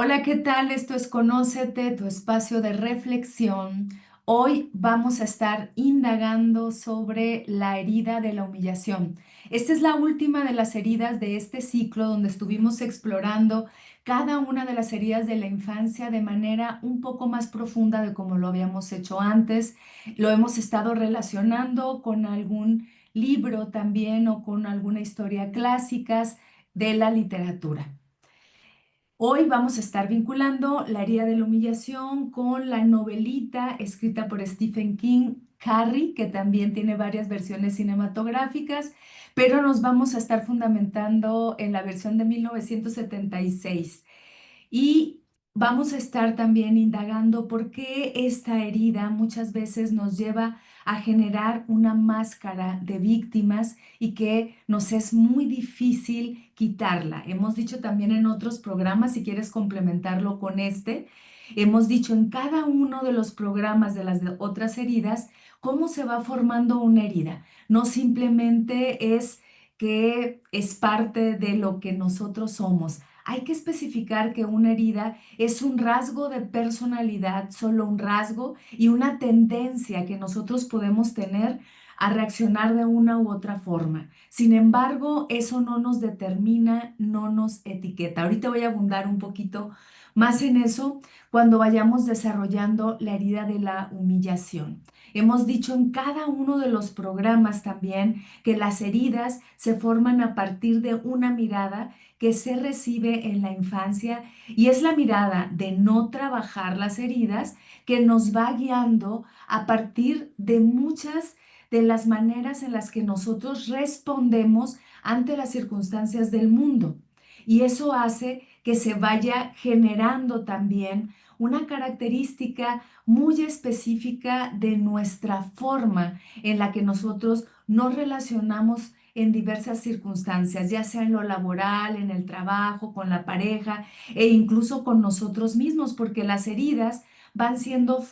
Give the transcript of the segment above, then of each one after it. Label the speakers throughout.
Speaker 1: Hola, ¿qué tal? Esto es Conócete, tu espacio de reflexión. Hoy vamos a estar indagando sobre la herida de la humillación. Esta es la última de las heridas de este ciclo donde estuvimos explorando cada una de las heridas de la infancia de manera un poco más profunda de como lo habíamos hecho antes. Lo hemos estado relacionando con algún libro también o con alguna historia clásicas de la literatura. Hoy vamos a estar vinculando la herida de la humillación con la novelita escrita por Stephen King, Carrie, que también tiene varias versiones cinematográficas, pero nos vamos a estar fundamentando en la versión de 1976. Y vamos a estar también indagando por qué esta herida muchas veces nos lleva a generar una máscara de víctimas y que nos es muy difícil quitarla. Hemos dicho también en otros programas, si quieres complementarlo con este, hemos dicho en cada uno de los programas de las otras heridas cómo se va formando una herida. No simplemente es que es parte de lo que nosotros somos. Hay que especificar que una herida es un rasgo de personalidad, solo un rasgo y una tendencia que nosotros podemos tener a reaccionar de una u otra forma. Sin embargo, eso no nos determina, no nos etiqueta. Ahorita voy a abundar un poquito más en eso cuando vayamos desarrollando la herida de la humillación. Hemos dicho en cada uno de los programas también que las heridas se forman a partir de una mirada que se recibe en la infancia y es la mirada de no trabajar las heridas que nos va guiando a partir de muchas de las maneras en las que nosotros respondemos ante las circunstancias del mundo. Y eso hace que se vaya generando también una característica muy específica de nuestra forma en la que nosotros nos relacionamos en diversas circunstancias, ya sea en lo laboral, en el trabajo, con la pareja e incluso con nosotros mismos, porque las heridas van siendo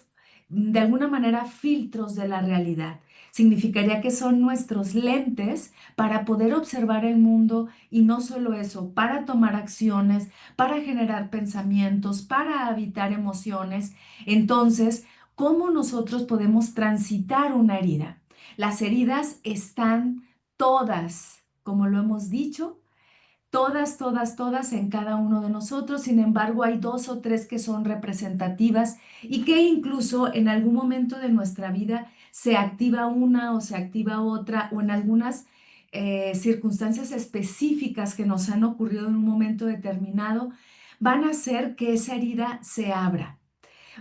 Speaker 1: de alguna manera filtros de la realidad. Significaría que son nuestros lentes para poder observar el mundo y no solo eso, para tomar acciones, para generar pensamientos, para habitar emociones. Entonces, ¿cómo nosotros podemos transitar una herida? Las heridas están todas, como lo hemos dicho, todas, todas, todas en cada uno de nosotros. Sin embargo, hay dos o tres que son representativas y que incluso en algún momento de nuestra vida se activa una o se activa otra o en algunas circunstancias específicas que nos han ocurrido en un momento determinado, van a hacer que esa herida se abra.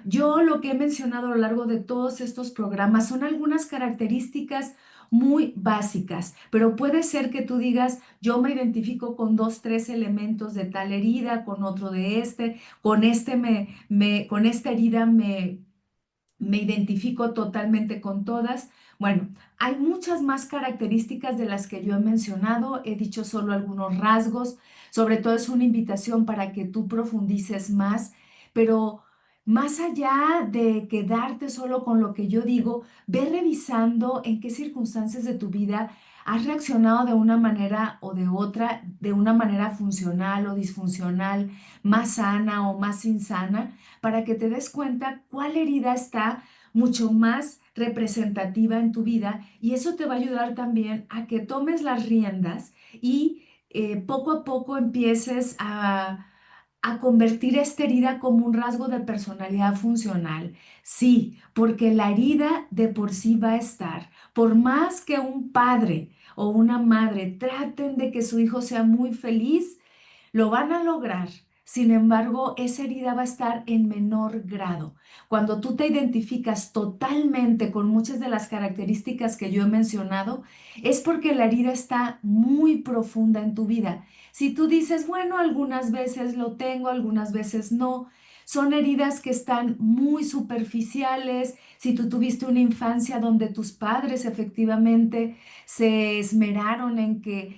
Speaker 1: Yo lo que he mencionado a lo largo de todos estos programas son algunas características muy básicas, pero puede ser que tú digas, yo me identifico con dos, tres elementos de tal herida, con otro de con con esta herida me identifico totalmente con todas. Bueno, hay muchas más características de las que yo he mencionado, he dicho solo algunos rasgos, sobre todo es una invitación para que tú profundices más, pero más allá de quedarte solo con lo que yo digo, ve revisando en qué circunstancias de tu vida has reaccionado de una manera o de otra, de una manera funcional o disfuncional, más sana o más insana, para que te des cuenta cuál herida está mucho más representativa en tu vida y eso te va a ayudar también a que tomes las riendas y poco a poco empieces a convertir esta herida como un rasgo de personalidad funcional. Sí, porque la herida de por sí va a estar. Por más que un padre o una madre traten de que su hijo sea muy feliz, lo van a lograr. Sin embargo, esa herida va a estar en menor grado. Cuando tú te identificas totalmente con muchas de las características que yo he mencionado, es porque la herida está muy profunda en tu vida. Si tú dices, bueno, algunas veces lo tengo, algunas veces no, son heridas que están muy superficiales. Si tú tuviste una infancia donde tus padres efectivamente se esmeraron en que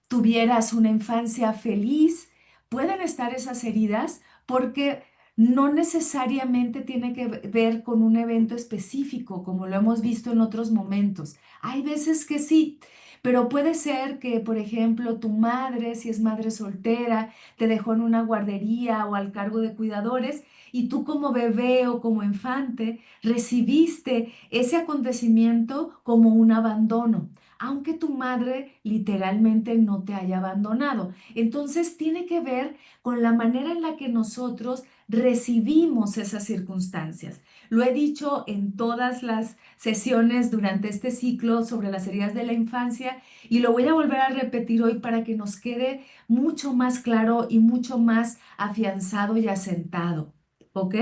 Speaker 1: tuvieras una infancia feliz, pueden estar esas heridas porque no necesariamente tiene que ver con un evento específico, como lo hemos visto en otros momentos. Hay veces que sí, Pero puede ser que, por ejemplo, tu madre, si es madre soltera, te dejó en una guardería o al cargo de cuidadores y tú como bebé o como infante recibiste ese acontecimiento como un abandono, aunque tu madre literalmente no te haya abandonado. Entonces tiene que ver con la manera en la que nosotros recibimos esas circunstancias. Lo he dicho en todas las sesiones durante este ciclo sobre las heridas de la infancia y lo voy a volver a repetir hoy para que nos quede mucho más claro y mucho más afianzado y asentado. ¿Ok?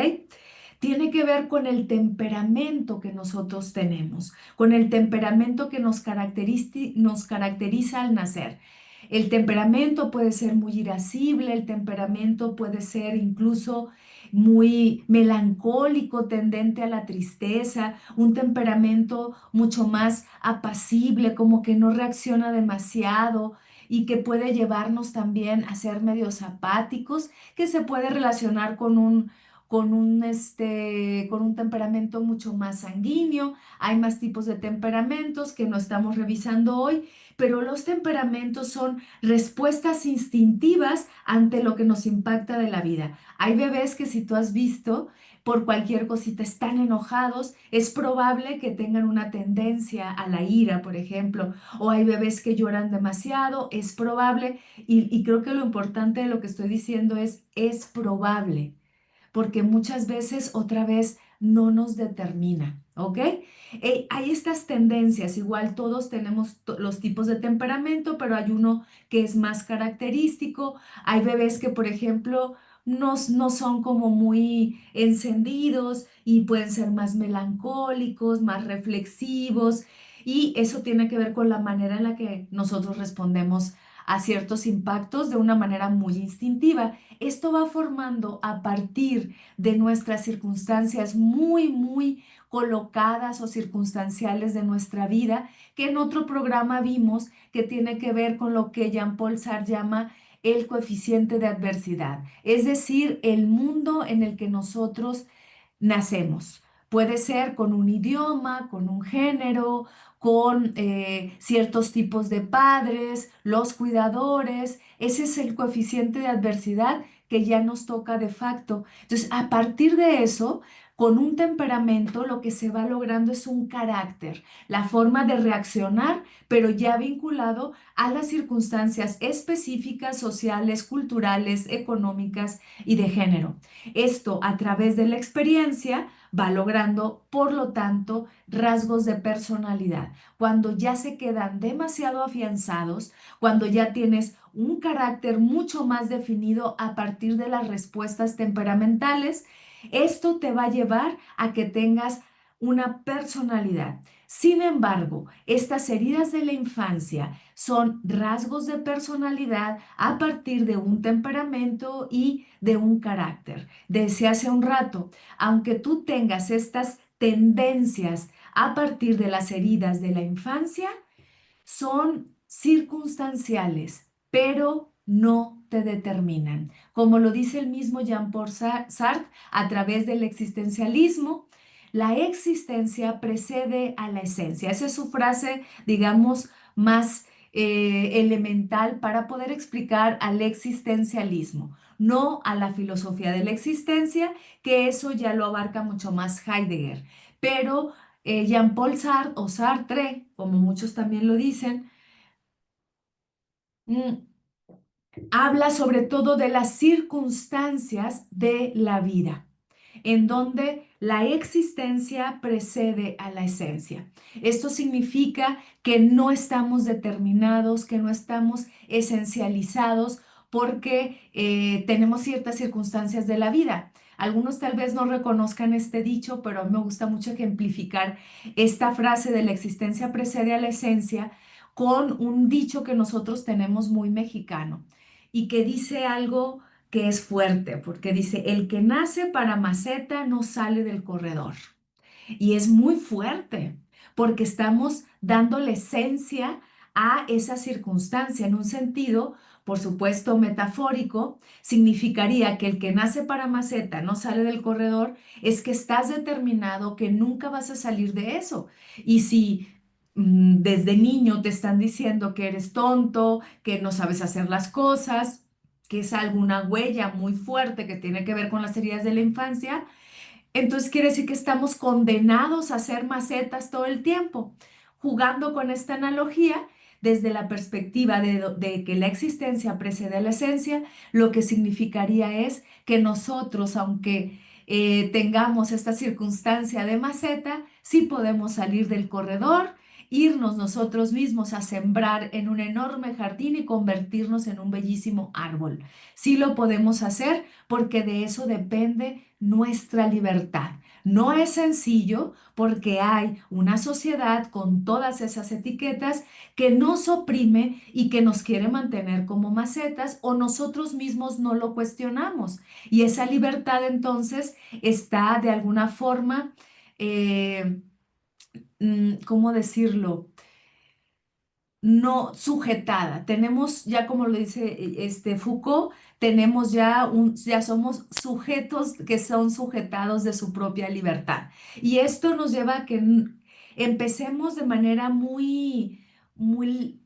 Speaker 1: Tiene que ver con el temperamento que nosotros tenemos, con el temperamento que nos caracteriza al nacer. El temperamento puede ser muy irascible, el temperamento puede ser incluso muy melancólico, tendente a la tristeza, un temperamento mucho más apacible, como que no reacciona demasiado y que puede llevarnos también a ser medios apáticos, que se puede relacionar con un temperamento mucho más sanguíneo. Hay más tipos de temperamentos que no estamos revisando hoy, pero los temperamentos son respuestas instintivas ante lo que nos impacta de la vida. Hay bebés que si tú has visto, por cualquier cosita están enojados, es probable que tengan una tendencia a la ira, por ejemplo, o hay bebés que lloran demasiado, es probable, y creo que lo importante de lo que estoy diciendo es probable porque muchas veces otra vez no nos determina, ¿ok? Hay estas tendencias, igual todos tenemos los tipos de temperamento, pero hay uno que es más característico. Hay bebés que, por ejemplo, no son como muy encendidos y pueden ser más melancólicos, más reflexivos, y eso tiene que ver con la manera en la que nosotros respondemos a ciertos impactos de una manera muy instintiva. Esto va formando a partir de nuestras circunstancias muy colocadas o circunstanciales de nuestra vida, que en otro programa vimos que tiene que ver con lo que Jean-Paul Sartre llama el coeficiente de adversidad, es decir, el mundo en el que nosotros nacemos. Puede ser con un idioma, con un género, con ciertos tipos de padres, los cuidadores. Ese es el coeficiente de adversidad que ya nos toca de facto. Entonces, a partir de eso, con un temperamento, lo que se va logrando es un carácter, la forma de reaccionar, pero ya vinculado a las circunstancias específicas, sociales, culturales, económicas y de género. Esto a través de la experiencia va logrando, por lo tanto, rasgos de personalidad. Cuando ya se quedan demasiado afianzados, cuando ya tienes un carácter mucho más definido a partir de las respuestas temperamentales, esto te va a llevar a que tengas una personalidad. Sin embargo, estas heridas de la infancia son rasgos de personalidad a partir de un temperamento y de un carácter. Decía hace un rato, aunque tú tengas estas tendencias a partir de las heridas de la infancia, son circunstanciales, pero no te determinan. Como lo dice el mismo Jean-Paul Sartre a través del existencialismo, la existencia precede a la esencia. Esa es su frase, digamos, más elemental para poder explicar al existencialismo, no a la filosofía de la existencia, que eso ya lo abarca mucho más Heidegger. Pero Jean-Paul Sartre o Sartre, como muchos también lo dicen, mm, habla sobre todo de las circunstancias de la vida, en donde la existencia precede a la esencia. Esto significa que no estamos determinados, que no estamos esencializados porque tenemos ciertas circunstancias de la vida. Algunos tal vez no reconozcan este dicho, pero a mí me gusta mucho ejemplificar esta frase de la existencia precede a la esencia con un dicho que nosotros tenemos muy mexicano y que dice algo que es fuerte, porque dice, el que nace para maceta no sale del corredor. Y es muy fuerte, porque estamos dándole esencia a esa circunstancia en un sentido, por supuesto, metafórico, significaría que el que nace para maceta no sale del corredor, es que estás determinado que nunca vas a salir de eso. Y si Desde niño te están diciendo que eres tonto, que no sabes hacer las cosas, que es alguna huella muy fuerte que tiene que ver con las heridas de la infancia. Entonces quiere decir que estamos condenados a ser macetas todo el tiempo. Jugando con esta analogía, desde la perspectiva de que la existencia precede a la esencia, lo que significaría es que nosotros, aunque tengamos esta circunstancia de maceta, sí podemos salir del corredor, irnos nosotros mismos a sembrar en un enorme jardín y convertirnos en un bellísimo árbol. Sí lo podemos hacer porque de eso depende nuestra libertad. No es sencillo porque hay una sociedad con todas esas etiquetas que nos oprime y que nos quiere mantener como macetas o nosotros mismos no lo cuestionamos. Y esa libertad entonces está de alguna forma, ¿cómo decirlo? No sujetada. Tenemos ya, como lo dice Foucault, tenemos ya somos sujetos que son sujetados de su propia libertad. Y esto nos lleva a que empecemos de manera muy, muy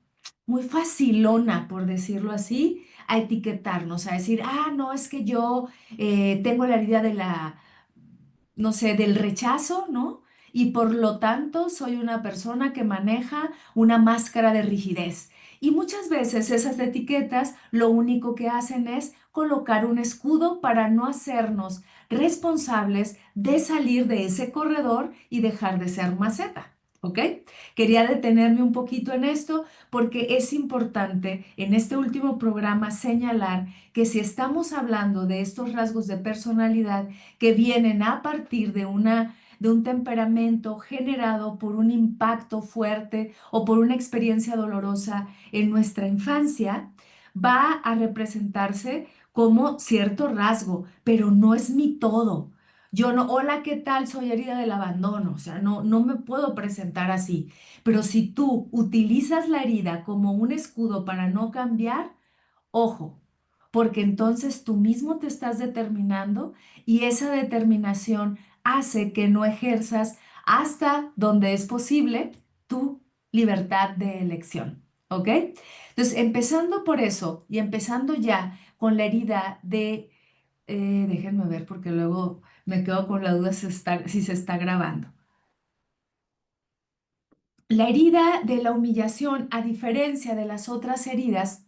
Speaker 1: facilona, por decirlo así, a etiquetarnos, a decir, ah, no, es que yo tengo la herida de la no sé, del rechazo, ¿no? Y por lo tanto soy una persona que maneja una máscara de rigidez. Y muchas veces esas etiquetas lo único que hacen es colocar un escudo para no hacernos responsables de salir de ese corredor y dejar de ser maceta. ¿Ok? Quería detenerme un poquito en esto porque es importante en este último programa señalar que si estamos hablando de estos rasgos de personalidad, que vienen a partir de un temperamento generado por un impacto fuerte o por una experiencia dolorosa en nuestra infancia, va a representarse como cierto rasgo, pero no es mi todo. Yo no, hola, ¿qué tal? Soy herida del abandono, o sea, no me puedo presentar así. Pero si tú utilizas la herida como un escudo para no cambiar, ojo, porque entonces tú mismo te estás determinando y esa determinación hace que no ejerzas hasta donde es posible tu libertad de elección. ¿Ok? Entonces, empezando por eso y empezando ya con la herida déjenme ver porque luego me quedo con la duda si se está grabando. La herida de la humillación, a diferencia de las otras heridas,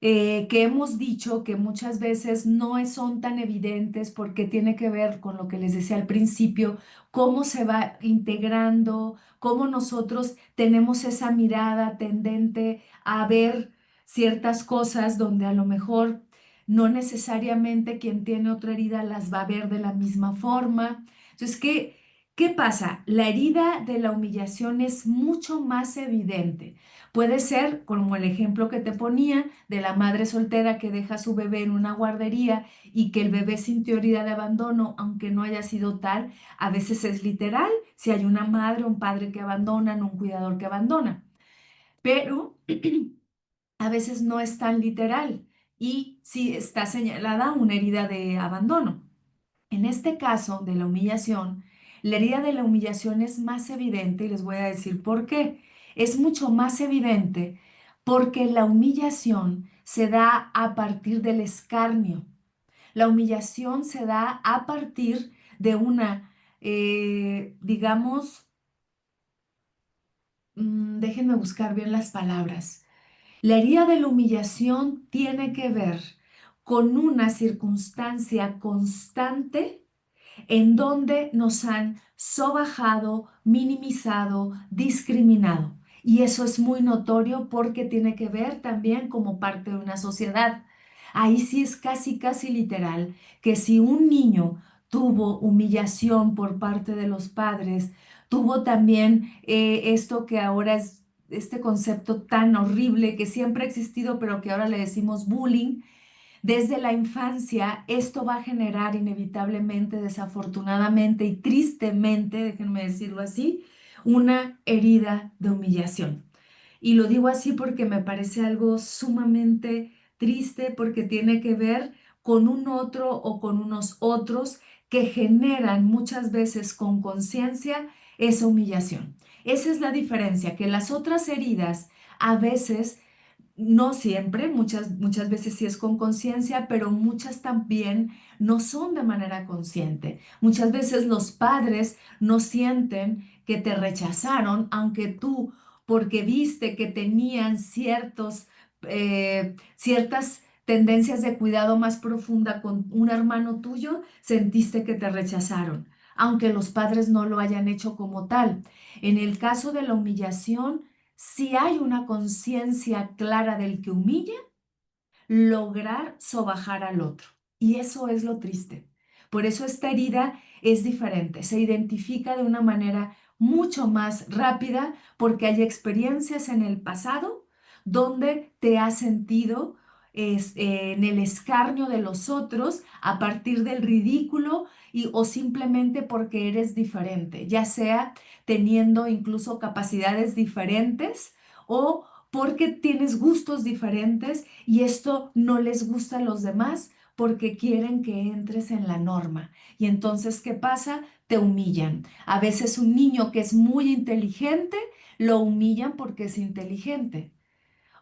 Speaker 1: que hemos dicho que muchas veces son tan evidentes porque tiene que ver con lo que les decía al principio, cómo se va integrando, cómo nosotros tenemos esa mirada tendente a ver ciertas cosas donde a lo mejor no necesariamente quien tiene otra herida las va a ver de la misma forma. Entonces, ¿qué pasa? La herida de la humillación es mucho más evidente. Puede ser, como el ejemplo que te ponía, de la madre soltera que deja a su bebé en una guardería y que el bebé sintió herida de abandono, aunque no haya sido tal, a veces es literal, si hay una madre o un padre que abandonan, un cuidador que abandona, pero a veces no es tan literal y sí está señalada una herida de abandono. En este caso de la humillación, la herida de la humillación es más evidente y les voy a decir por qué. Es mucho más evidente porque la humillación se da a partir del escarnio. La humillación se da a partir de una, digamos, déjenme buscar bien las palabras. La herida de la humillación tiene que ver con una circunstancia constante en donde nos han sobajado, minimizado, discriminado. Y eso es muy notorio porque tiene que ver también como parte de una sociedad. Ahí sí es casi literal que si un niño tuvo humillación por parte de los padres, tuvo también esto que ahora es este concepto tan horrible que siempre ha existido, pero que ahora le decimos bullying, desde la infancia, esto va a generar inevitablemente, desafortunadamente y tristemente, déjenme decirlo así, una herida de humillación. Y lo digo así porque me parece algo sumamente triste porque tiene que ver con un otro o con unos otros que generan muchas veces con conciencia esa humillación. Esa es la diferencia, que las otras heridas a veces, no siempre, muchas veces sí es con conciencia, pero muchas también no son de manera consciente. Muchas veces los padres no sienten que te rechazaron, aunque tú, porque viste que tenían ciertas tendencias de cuidado más profunda con un hermano tuyo, sentiste que te rechazaron, aunque los padres no lo hayan hecho como tal. En el caso de la humillación, si hay una conciencia clara del que humilla, lograr sobajar al otro. Y eso es lo triste. Por eso esta herida es diferente, se identifica de una manera mucho más rápida porque hay experiencias en el pasado donde te has sentido en el escarnio de los otros a partir del ridículo o simplemente porque eres diferente, ya sea teniendo incluso capacidades diferentes o porque tienes gustos diferentes y esto no les gusta a los demás porque quieren que entres en la norma. Y entonces, ¿qué pasa? Te humillan. A veces un niño que es muy inteligente, lo humillan porque es inteligente.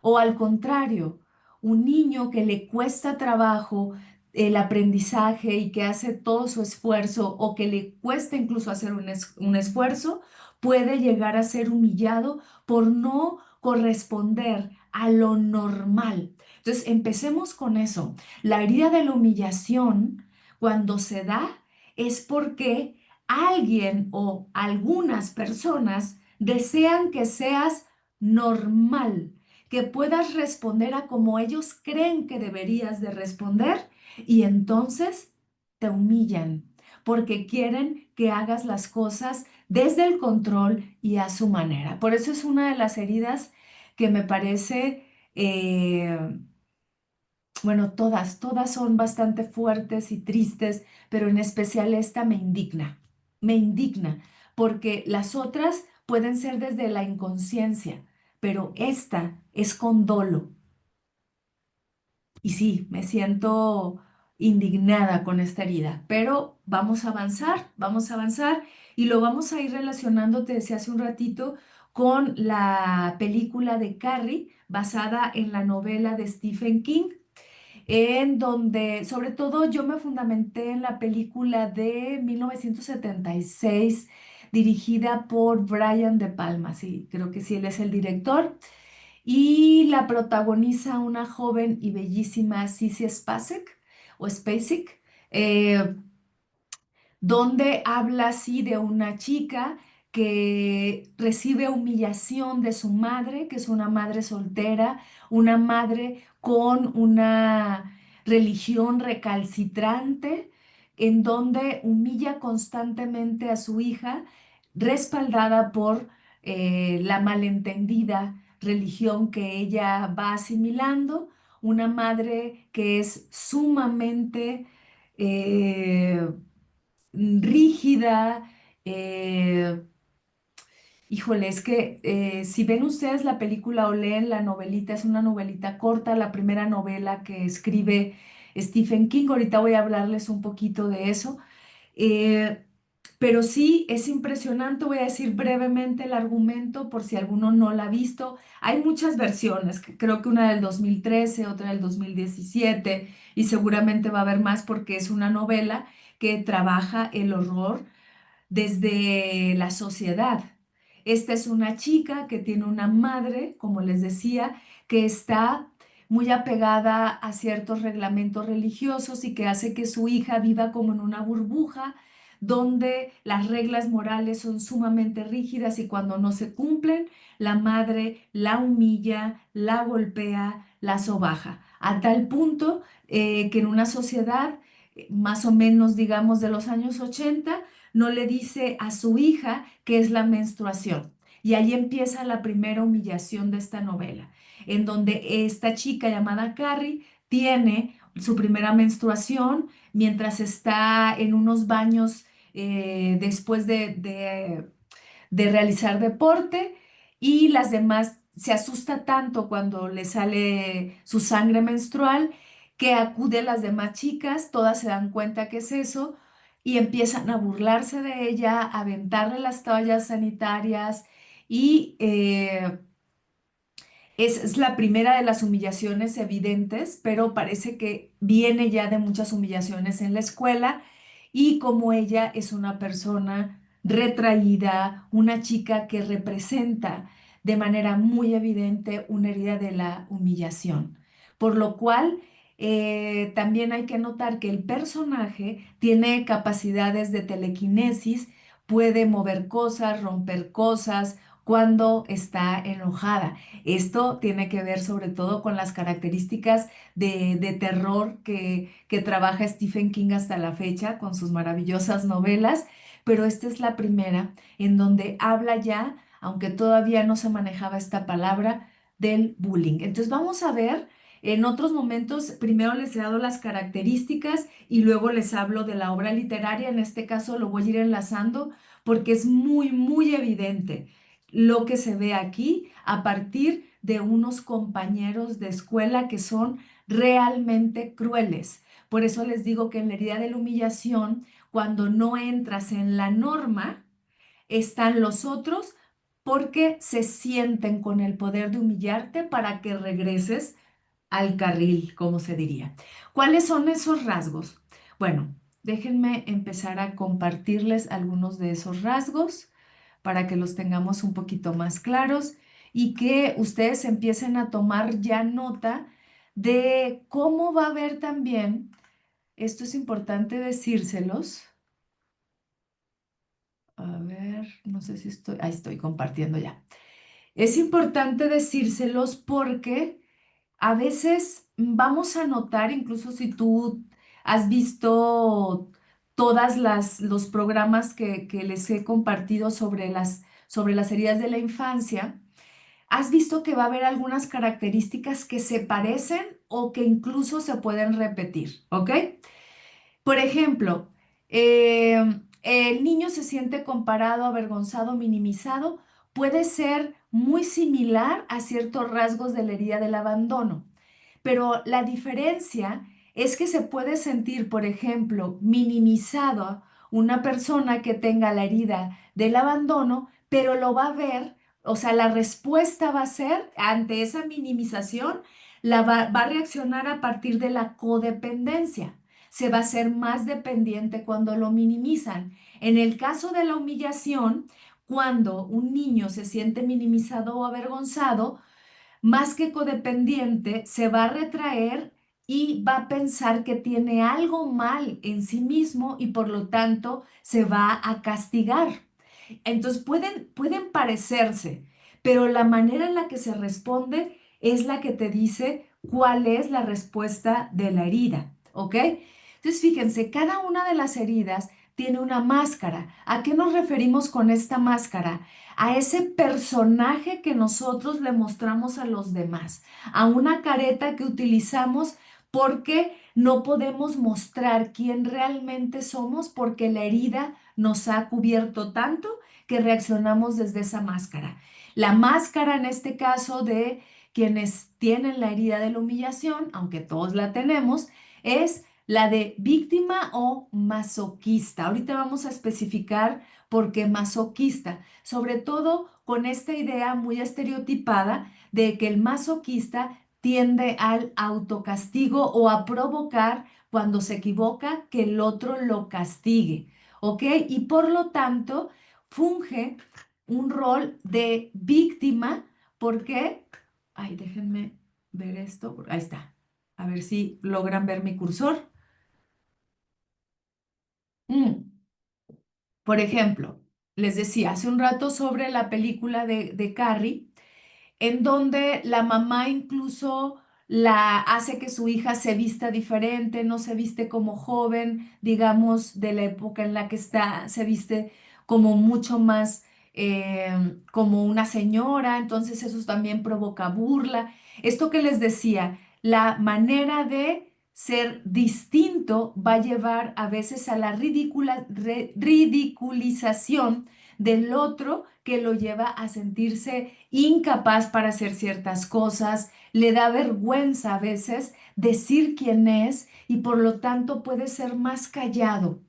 Speaker 1: O al contrario, un niño que le cuesta trabajo el aprendizaje y que hace todo su esfuerzo o que le cuesta incluso hacer un esfuerzo, puede llegar a ser humillado por no corresponder a lo normal. Entonces, empecemos con eso. La herida de la humillación, cuando se da, es porque alguien o algunas personas desean que seas normal, que puedas responder a como ellos creen que deberías de responder y entonces te humillan porque quieren que hagas las cosas desde el control y a su manera. Por eso es una de las heridas que me parece, bueno, todas son bastante fuertes y tristes, pero en especial esta me indigna, porque las otras pueden ser desde la inconsciencia, pero esta es con dolo. Y sí, me siento indignada con esta herida, pero vamos a avanzar y lo vamos a ir relacionando, te decía hace un ratito, con la película de Carrie, basada en la novela de Stephen King, en donde sobre todo yo me fundamenté en la película de 1976 dirigida por Brian De Palma, sí, creo que sí, él es el director, y la protagoniza una joven y bellísima Sissy Spacek o Spacek, eh, donde habla así de una chica que recibe humillación de su madre, que es una madre soltera, una madre con una religión recalcitrante, en donde humilla constantemente a su hija, respaldada por la malentendida religión que ella va asimilando, una madre que es sumamente rígida. eh, Híjole, es que si ven ustedes la película o leen la novelita, es una novelita corta, la primera novela que escribe Stephen King. Ahorita voy a hablarles un poquito de eso. Eh, pero sí, es impresionante. Voy a decir brevemente el argumento por si alguno no la ha visto. Hay muchas versiones, creo que una del 2013, otra del 2017 y seguramente va a haber más porque es una novela que trabaja el horror desde la sociedad. Esta es una chica que tiene una madre, como les decía, que está muy apegada a ciertos reglamentos religiosos y que hace que su hija viva como en una burbuja donde las reglas morales son sumamente rígidas y cuando no se cumplen, la madre la humilla, la golpea, la sobaja, a tal punto que en una sociedad más o menos, digamos, de los años 80, no le dice a su hija qué es la menstruación. Y ahí empieza la primera humillación de esta novela, en donde esta chica llamada Carrie tiene su primera menstruación mientras está en unos baños después de realizar deporte y las demás se asusta tanto cuando le sale su sangre menstrual que acude a las demás chicas, todas se dan cuenta que es eso y empiezan a burlarse de ella, a aventarle las toallas sanitarias y es la primera de las humillaciones evidentes, pero parece que viene ya de muchas humillaciones en la escuela y como ella es una persona retraída, una chica que representa de manera muy evidente una herida de la humillación. Por lo cual, también hay que notar que el personaje tiene capacidades de telequinesis, puede mover cosas, romper cosas cuando está enojada. Esto tiene que ver sobre todo con las características de terror que trabaja Stephen King hasta la fecha con sus maravillosas novelas, pero esta es la primera en donde habla ya, aunque todavía no se manejaba esta palabra, del bullying. Entonces vamos a ver. En otros momentos, primero les he dado las características y luego les hablo de la obra literaria. En este caso lo voy a ir enlazando porque es muy, muy evidente lo que se ve aquí a partir de unos compañeros de escuela que son realmente crueles. Por eso les digo que en la herida de la humillación, cuando no entras en la norma, están los otros porque se sienten con el poder de humillarte para que regreses al carril, como se diría. ¿Cuáles son esos rasgos? Bueno, déjenme empezar a compartirles algunos de esos rasgos para que los tengamos un poquito más claros y que ustedes empiecen a tomar ya nota de cómo va a haber también, esto es importante decírselos, a ver, no sé si estoy, ahí estoy compartiendo ya. Es importante decírselos porque a veces vamos a notar, incluso si tú has visto todas los programas que les he compartido sobre las heridas de la infancia, has visto que va a haber algunas características que se parecen o que incluso se pueden repetir, ¿ok? Por ejemplo, el niño se siente comparado, avergonzado, minimizado. Puede ser muy similar a ciertos rasgos de la herida del abandono, pero la diferencia es que se puede sentir, por ejemplo, minimizado una persona que tenga la herida del abandono, pero lo va a ver, o sea, la respuesta va a ser ante esa minimización, va a reaccionar a partir de la codependencia. Se va a ser más dependiente cuando lo minimizan. En el caso de la humillación, cuando un niño se siente minimizado o avergonzado, más que codependiente, se va a retraer y va a pensar que tiene algo mal en sí mismo y por lo tanto se va a castigar. Entonces pueden parecerse, pero la manera en la que se responde es la que te dice cuál es la respuesta de la herida, ¿ok? Entonces fíjense, cada una de las heridas tiene una máscara. ¿A qué nos referimos con esta máscara? A ese personaje que nosotros le mostramos a los demás, a una careta que utilizamos porque no podemos mostrar quién realmente somos porque la herida nos ha cubierto tanto que reaccionamos desde esa máscara. La máscara en este caso de quienes tienen la herida de la humillación, aunque todos la tenemos, es la de víctima o masoquista. Ahorita vamos a especificar por qué masoquista, sobre todo con esta idea muy estereotipada de que el masoquista tiende al autocastigo o a provocar cuando se equivoca que el otro lo castigue, ¿ok? Y por lo tanto funge un rol de víctima porque, ay, déjenme ver esto, ahí está, a ver si logran ver mi cursor. Mm, Por ejemplo, les decía hace un rato sobre la película de Carrie, en donde la mamá incluso la hace que su hija se vista diferente, no se viste como joven, digamos, de la época en la que está, se viste como mucho más como una señora, entonces eso también provoca burla. Esto que les decía, la manera de ser distinto va a llevar a veces a la ridiculización del otro que lo lleva a sentirse incapaz para hacer ciertas cosas, le da vergüenza a veces decir quién es y por lo tanto puede ser más callado.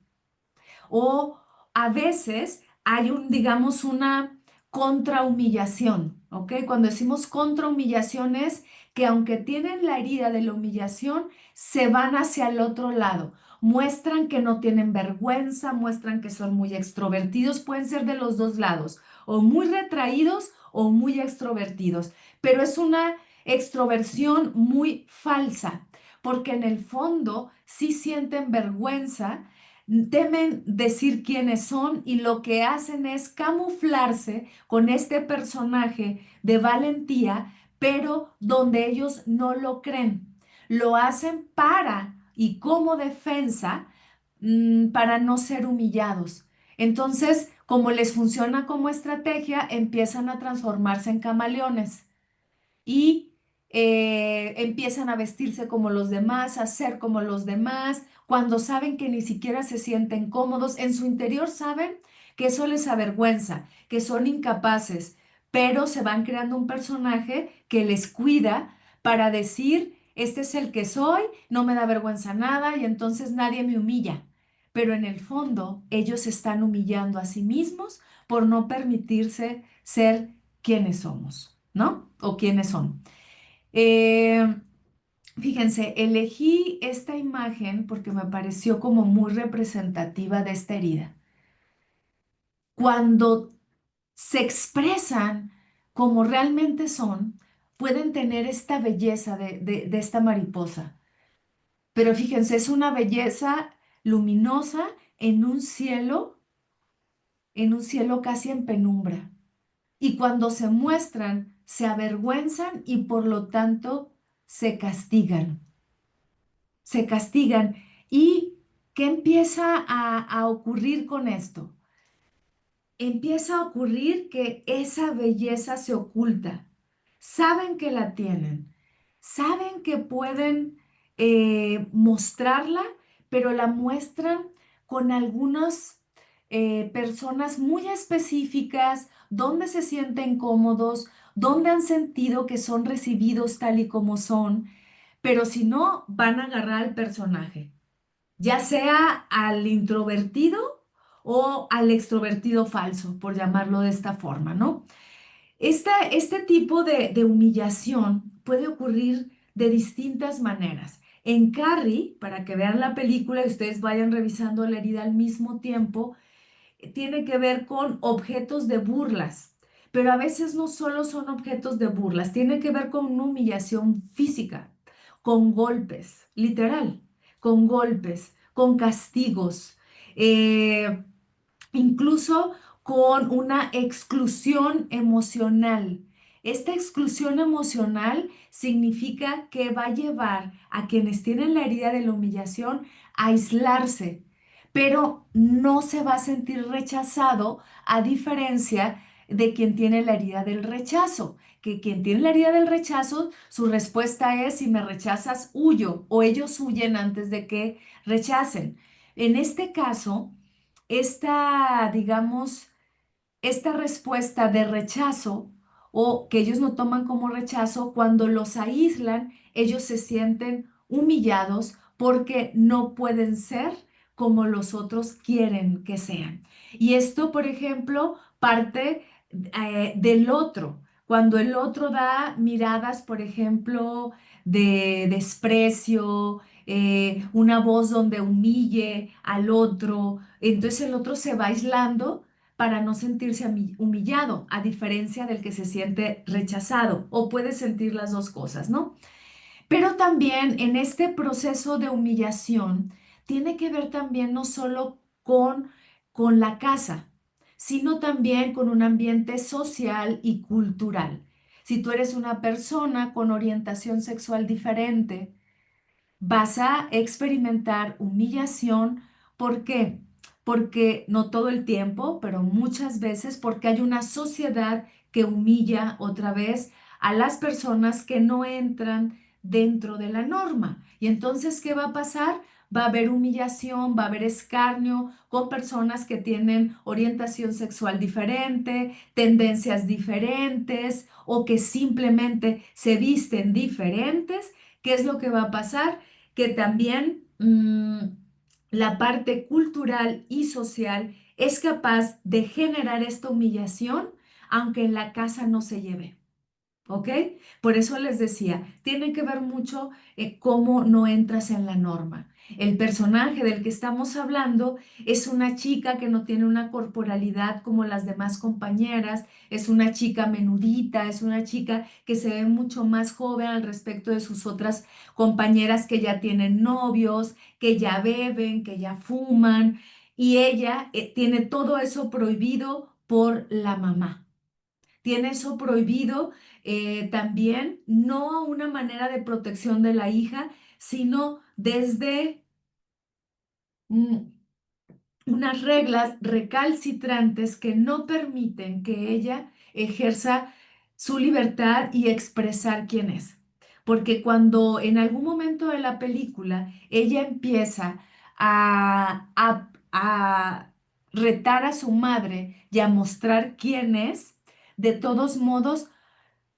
Speaker 1: O a veces hay digamos, una contrahumillación, ¿ok? Cuando decimos contrahumillación es que aunque tienen la herida de la humillación, se van hacia el otro lado. Muestran que no tienen vergüenza, muestran que son muy extrovertidos, pueden ser de los dos lados, o muy retraídos o muy extrovertidos, pero es una extroversión muy falsa, porque en el fondo sí sienten vergüenza, temen decir quiénes son y lo que hacen es camuflarse con este personaje de valentía, pero donde ellos no lo creen. Lo hacen para y como defensa, para no ser humillados. Entonces, como les funciona como estrategia, empiezan a transformarse en camaleones y empiezan a vestirse como los demás, a ser como los demás, cuando saben que ni siquiera se sienten cómodos, en su interior saben que eso les avergüenza, que son incapaces, pero se van creando un personaje que les cuida para decir, este es el que soy, no me da vergüenza nada y entonces nadie me humilla. Pero en el fondo ellos se están humillando a sí mismos por no permitirse ser quienes somos, ¿no? O quiénes son. Eh, Fíjense, elegí esta imagen porque me pareció como muy representativa de esta herida. Cuando se expresan como realmente son, pueden tener esta belleza de esta mariposa. Pero fíjense, es una belleza luminosa en un cielo casi en penumbra. Y cuando se muestran, se avergüenzan y por lo tanto se castigan. Se castigan. ¿Y qué empieza a ocurrir con esto? Empieza a ocurrir que esa belleza se oculta. Saben que la tienen, saben que pueden mostrarla, pero la muestran con algunas personas muy específicas, donde se sienten cómodos, donde han sentido que son recibidos tal y como son, pero si no, van a agarrar al personaje, ya sea al introvertido o al extrovertido falso, por llamarlo de esta forma, ¿no? Este tipo de humillación puede ocurrir de distintas maneras. En Carrie, para que vean la película y ustedes vayan revisando la herida al mismo tiempo, tiene que ver con objetos de burlas, pero a veces no solo son objetos de burlas, tiene que ver con una humillación física, con golpes, literal, con golpes, con castigos. Eh, Incluso con una exclusión emocional. Esta exclusión emocional significa que va a llevar a quienes tienen la herida de la humillación a aislarse, pero no se va a sentir rechazado a diferencia de quien tiene la herida del rechazo, que quien tiene la herida del rechazo, su respuesta es: si me rechazas, huyo, o ellos huyen antes de que rechacen. En este caso, digamos, esta respuesta de rechazo o que ellos no toman como rechazo, cuando los aíslan, ellos se sienten humillados porque no pueden ser como los otros quieren que sean. Y esto, por ejemplo, parte del otro. Cuando el otro da miradas, por ejemplo, de desprecio, una voz donde humille al otro, entonces el otro se va aislando para no sentirse humillado, a diferencia del que se siente rechazado, o puede sentir las dos cosas, ¿no? Pero también en este proceso de humillación tiene que ver también no solo con la casa, sino también con un ambiente social y cultural. Si tú eres una persona con orientación sexual diferente, vas a experimentar humillación. ¿Por qué? Porque no todo el tiempo, pero muchas veces porque hay una sociedad que humilla otra vez a las personas que no entran dentro de la norma. Y entonces, ¿qué va a pasar? Va a haber humillación, va a haber escarnio con personas que tienen orientación sexual diferente, tendencias diferentes o que simplemente se visten diferentes. ¿Qué es lo que va a pasar? Que también la parte cultural y social es capaz de generar esta humillación aunque en la casa no se lleve. ¿Ok? Por eso les decía, tiene que ver mucho cómo no entras en la norma. El personaje del que estamos hablando es una chica que no tiene una corporalidad como las demás compañeras, es una chica menudita, es una chica que se ve mucho más joven al respecto de sus otras compañeras que ya tienen novios, que ya beben, que ya fuman, y ella tiene todo eso prohibido por la mamá. Tiene eso prohibido también, no a una manera de protección de la hija, sino desde mm, unas reglas recalcitrantes que no permiten que ella ejerza su libertad y expresar quién es. Porque cuando en algún momento de la película ella empieza a retar a su madre y a mostrar quién es, de todos modos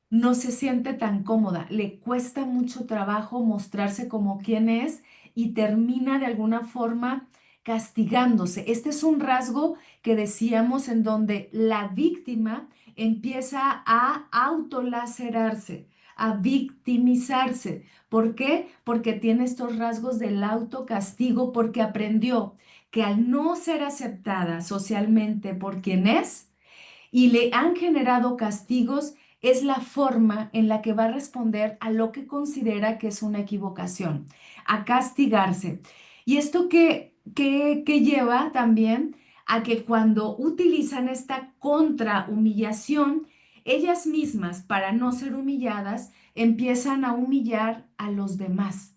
Speaker 1: no se siente tan cómoda, le cuesta mucho trabajo mostrarse como quien es y termina de alguna forma castigándose. Este es un rasgo que decíamos en donde la víctima empieza a autolacerarse, a victimizarse. ¿Por qué? Porque tiene estos rasgos del autocastigo, porque aprendió que al no ser aceptada socialmente por quien es, y le han generado castigos, es la forma en la que va a responder a lo que considera que es una equivocación, a castigarse. Y esto que lleva también a que cuando utilizan esta contrahumillación, ellas mismas, para no ser humilladas, empiezan a humillar a los demás,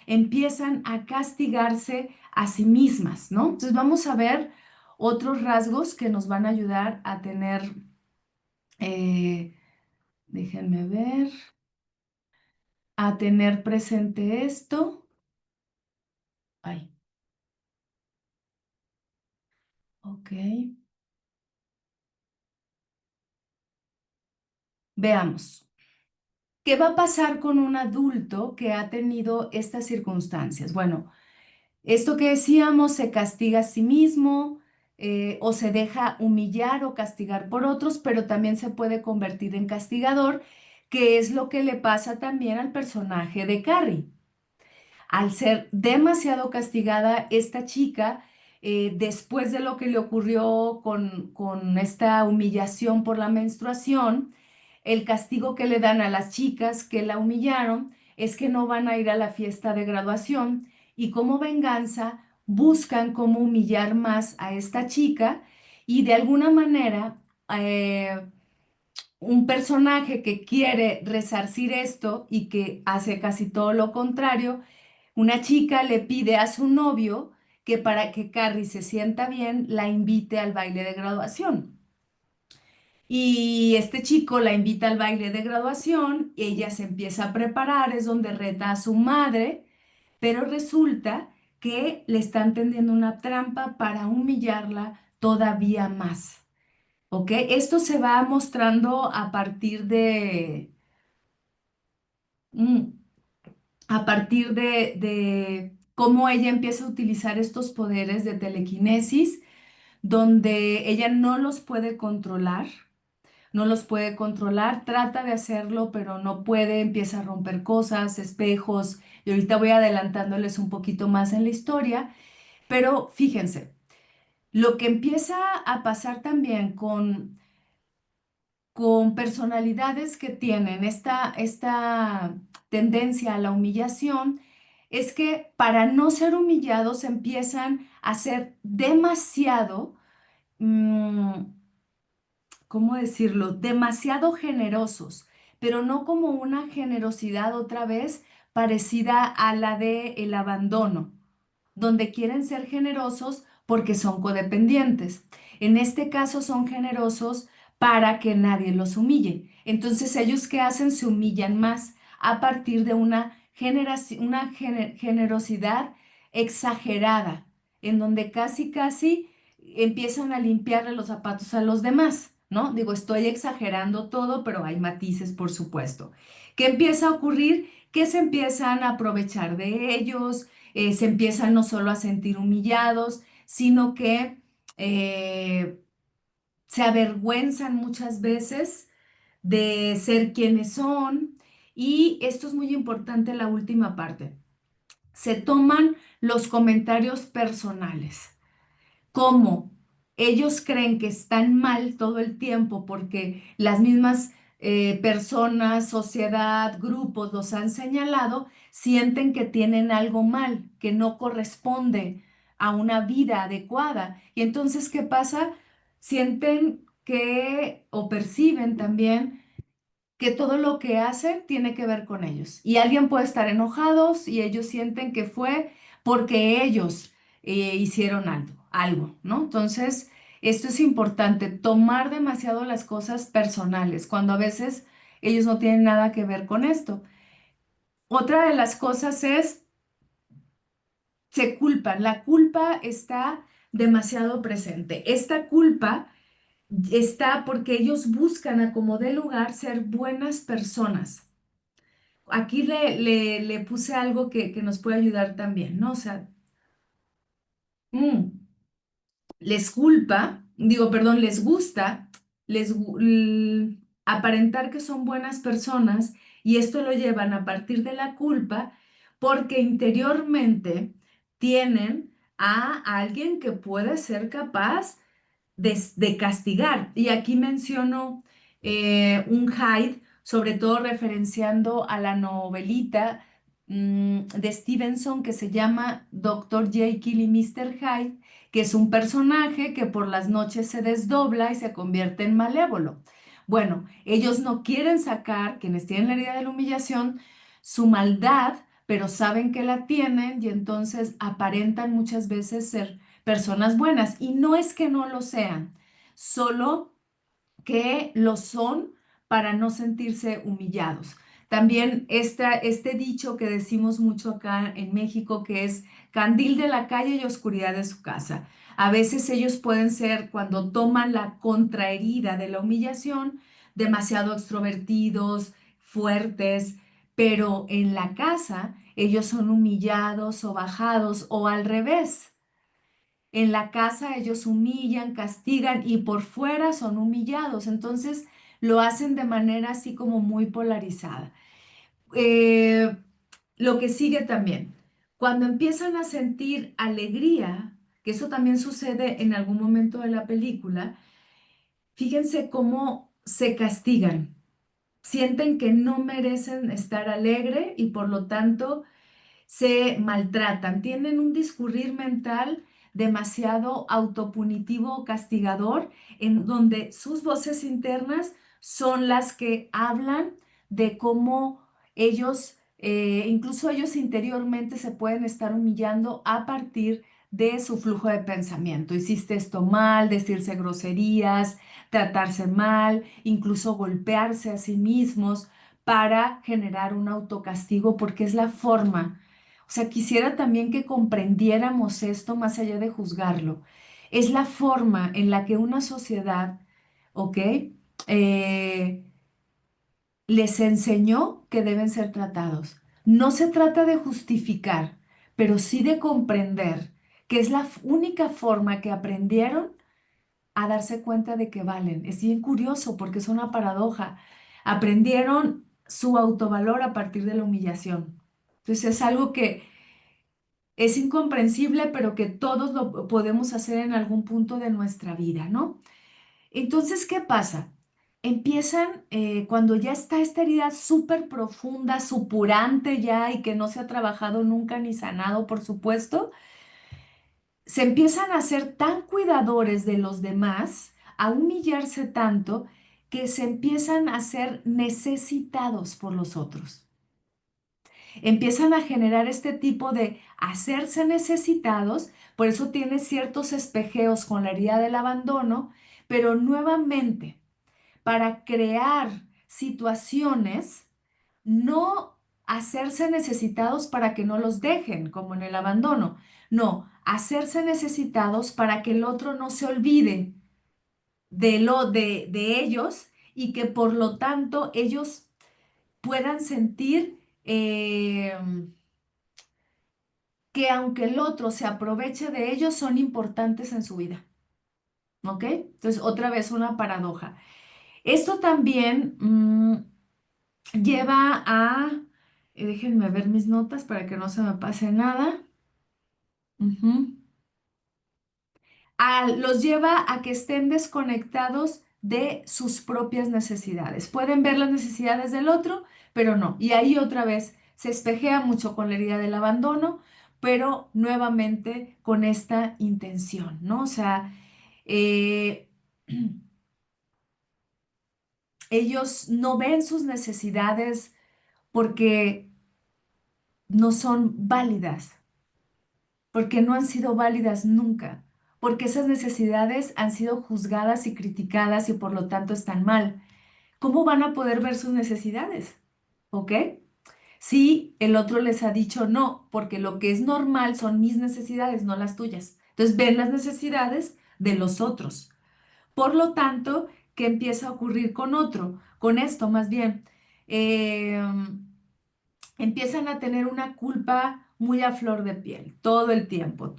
Speaker 1: empiezan a castigarse a sí mismas, ¿no? Entonces vamos a ver otros rasgos que nos van a ayudar a tener, eh, déjenme ver, a tener presente esto. Ay, ok. Veamos. ¿Qué va a pasar con un adulto que ha tenido estas circunstancias? Bueno, esto que decíamos, se castiga a sí mismo, o se deja humillar o castigar por otros, pero también se puede convertir en castigador, que es lo que le pasa también al personaje de Carrie. Al ser demasiado castigada, esta chica, después de lo que le ocurrió con esta humillación por la menstruación, el castigo que le dan a las chicas que la humillaron es que no van a ir a la fiesta de graduación, y como venganza buscan cómo humillar más a esta chica, y de alguna manera un personaje que quiere resarcir esto y que hace casi todo lo contrario. Una chica le pide a su novio que para que Carrie se sienta bien, la invite al baile de graduación. Y este chico la invita al baile de graduación, ella se empieza a preparar, es donde reta a su madre, pero resulta que le están tendiendo una trampa para humillarla todavía más. ¿Ok? Esto se va mostrando mm, a partir de cómo ella empieza a utilizar estos poderes de telequinesis, donde ella no los puede controlar, no los puede controlar, trata de hacerlo, pero no puede, empieza a romper cosas, espejos, y ahorita voy adelantándoles un poquito más en la historia, pero fíjense, lo que empieza a pasar también con personalidades que tienen esta tendencia a la humillación, es que para no ser humillados empiezan a ser demasiado, mm, ¿cómo decirlo? Demasiado generosos, pero no como una generosidad otra vez parecida a la de el abandono, donde quieren ser generosos porque son codependientes. En este caso son generosos para que nadie los humille. Entonces ellos, ¿qué hacen? Se humillan más a partir de una generosidad exagerada, en donde casi, casi empiezan a limpiarle los zapatos a los demás, ¿no? Digo, estoy exagerando todo, pero hay matices, por supuesto. ¿Qué empieza a ocurrir? Que se empiezan a aprovechar de ellos, se empiezan no solo a sentir humillados, sino que se avergüenzan muchas veces de ser quienes son y esto es muy importante la última parte. Se toman los comentarios personales. Cómo ellos creen que están mal todo el tiempo porque las mismas personas, sociedad, grupos los han señalado, sienten que tienen algo mal, que no corresponde a una vida adecuada. Y entonces, ¿qué pasa? Sienten que o perciben también que todo lo que hacen tiene que ver con ellos. Y alguien puede estar enojados y ellos sienten que fue porque ellos hicieron algo, ¿no? Entonces, esto es importante, tomar demasiado las cosas personales, cuando a veces ellos no tienen nada que ver con esto. Otra de las cosas es, se culpan, la culpa está demasiado presente. Esta culpa está porque ellos buscan a como de lugar ser buenas personas. Aquí le puse algo que nos puede ayudar también, ¿no? O sea, mm, les culpa, digo, perdón, les gusta, aparentar que son buenas personas y esto lo llevan a partir de la culpa porque interiormente tienen a alguien que puede ser capaz de castigar. Y aquí menciono un Hyde, sobre todo referenciando a la novelita de Stevenson que se llama Doctor Jekyll y Mr. Hyde, que es un personaje que por las noches se desdobla y se convierte en malévolo. Bueno, ellos no quieren sacar, quienes tienen la herida de la humillación, su maldad, pero saben que la tienen y entonces aparentan muchas veces ser personas buenas. Y no es que no lo sean, solo que lo son para no sentirse humillados. También este dicho que decimos mucho acá en México, que es candil de la calle y oscuridad de su casa. A veces ellos pueden ser, cuando toman la contraherida de la humillación, demasiado extrovertidos, fuertes, pero en la casa ellos son humillados o bajados o al revés. En la casa ellos humillan, castigan y por fuera son humillados. Entonces lo hacen de manera así como muy polarizada. Eh, lo que sigue también, cuando empiezan a sentir alegría, que eso también sucede en algún momento de la película, fíjense cómo se castigan. Sienten que no merecen estar alegre y por lo tanto se maltratan, tienen un discurrir mental demasiado autopunitivo o castigador, en donde sus voces internas son las que hablan de cómo ellos, incluso ellos interiormente se pueden estar humillando a partir de su flujo de pensamiento. Hiciste esto mal, decirse groserías, tratarse mal, incluso golpearse a sí mismos para generar un autocastigo, porque es la forma. O sea, quisiera también que comprendiéramos esto más allá de juzgarlo. Es la forma en la que una sociedad, ¿ok? Eh, les enseñó que deben ser tratados. No se trata de justificar, pero sí de comprender que es la única forma que aprendieron a darse cuenta de que valen. Es bien curioso porque es una paradoja. Aprendieron su autovalor a partir de la humillación. Entonces es algo que es incomprensible, pero que todos lo podemos hacer en algún punto de nuestra vida, ¿no? Entonces, ¿qué pasa? Empiezan, cuando ya está esta herida súper profunda, supurante ya y que no se ha trabajado nunca ni sanado, por supuesto, se empiezan a ser tan cuidadores de los demás, a humillarse tanto, que se empiezan a ser necesitados por los otros. Empiezan a generar este tipo de hacerse necesitados, por eso tiene ciertos espejeos con la herida del abandono, pero nuevamente, para crear situaciones, no hacerse necesitados para que no los dejen, como en el abandono, no, hacerse necesitados para que el otro no se olvide de ellos y que por lo tanto ellos puedan sentir que aunque el otro se aproveche de ellos, son importantes en su vida. ¿ok? Entonces, otra vez una paradoja. Esto también lleva a, déjenme ver mis notas para que no se me pase nada. Ujú. Los lleva a que estén desconectados de sus propias necesidades. Pueden ver las necesidades del otro, pero no. Y ahí otra vez se espejea mucho con la herida del abandono, pero nuevamente con esta intención, ¿no? O sea, eh, ellos no ven sus necesidades porque no son válidas, porque no han sido válidas nunca, porque esas necesidades han sido juzgadas y criticadas y por lo tanto están mal. ¿Cómo van a poder ver sus necesidades? ¿Ok? Si el otro les ha dicho no, porque lo que es normal son mis necesidades, no las tuyas. Entonces ven las necesidades de los otros. Por lo tanto, ¿qué empieza a ocurrir con otro? Con esto, más bien. Eh, Empiezan a tener una culpa muy a flor de piel, todo el tiempo.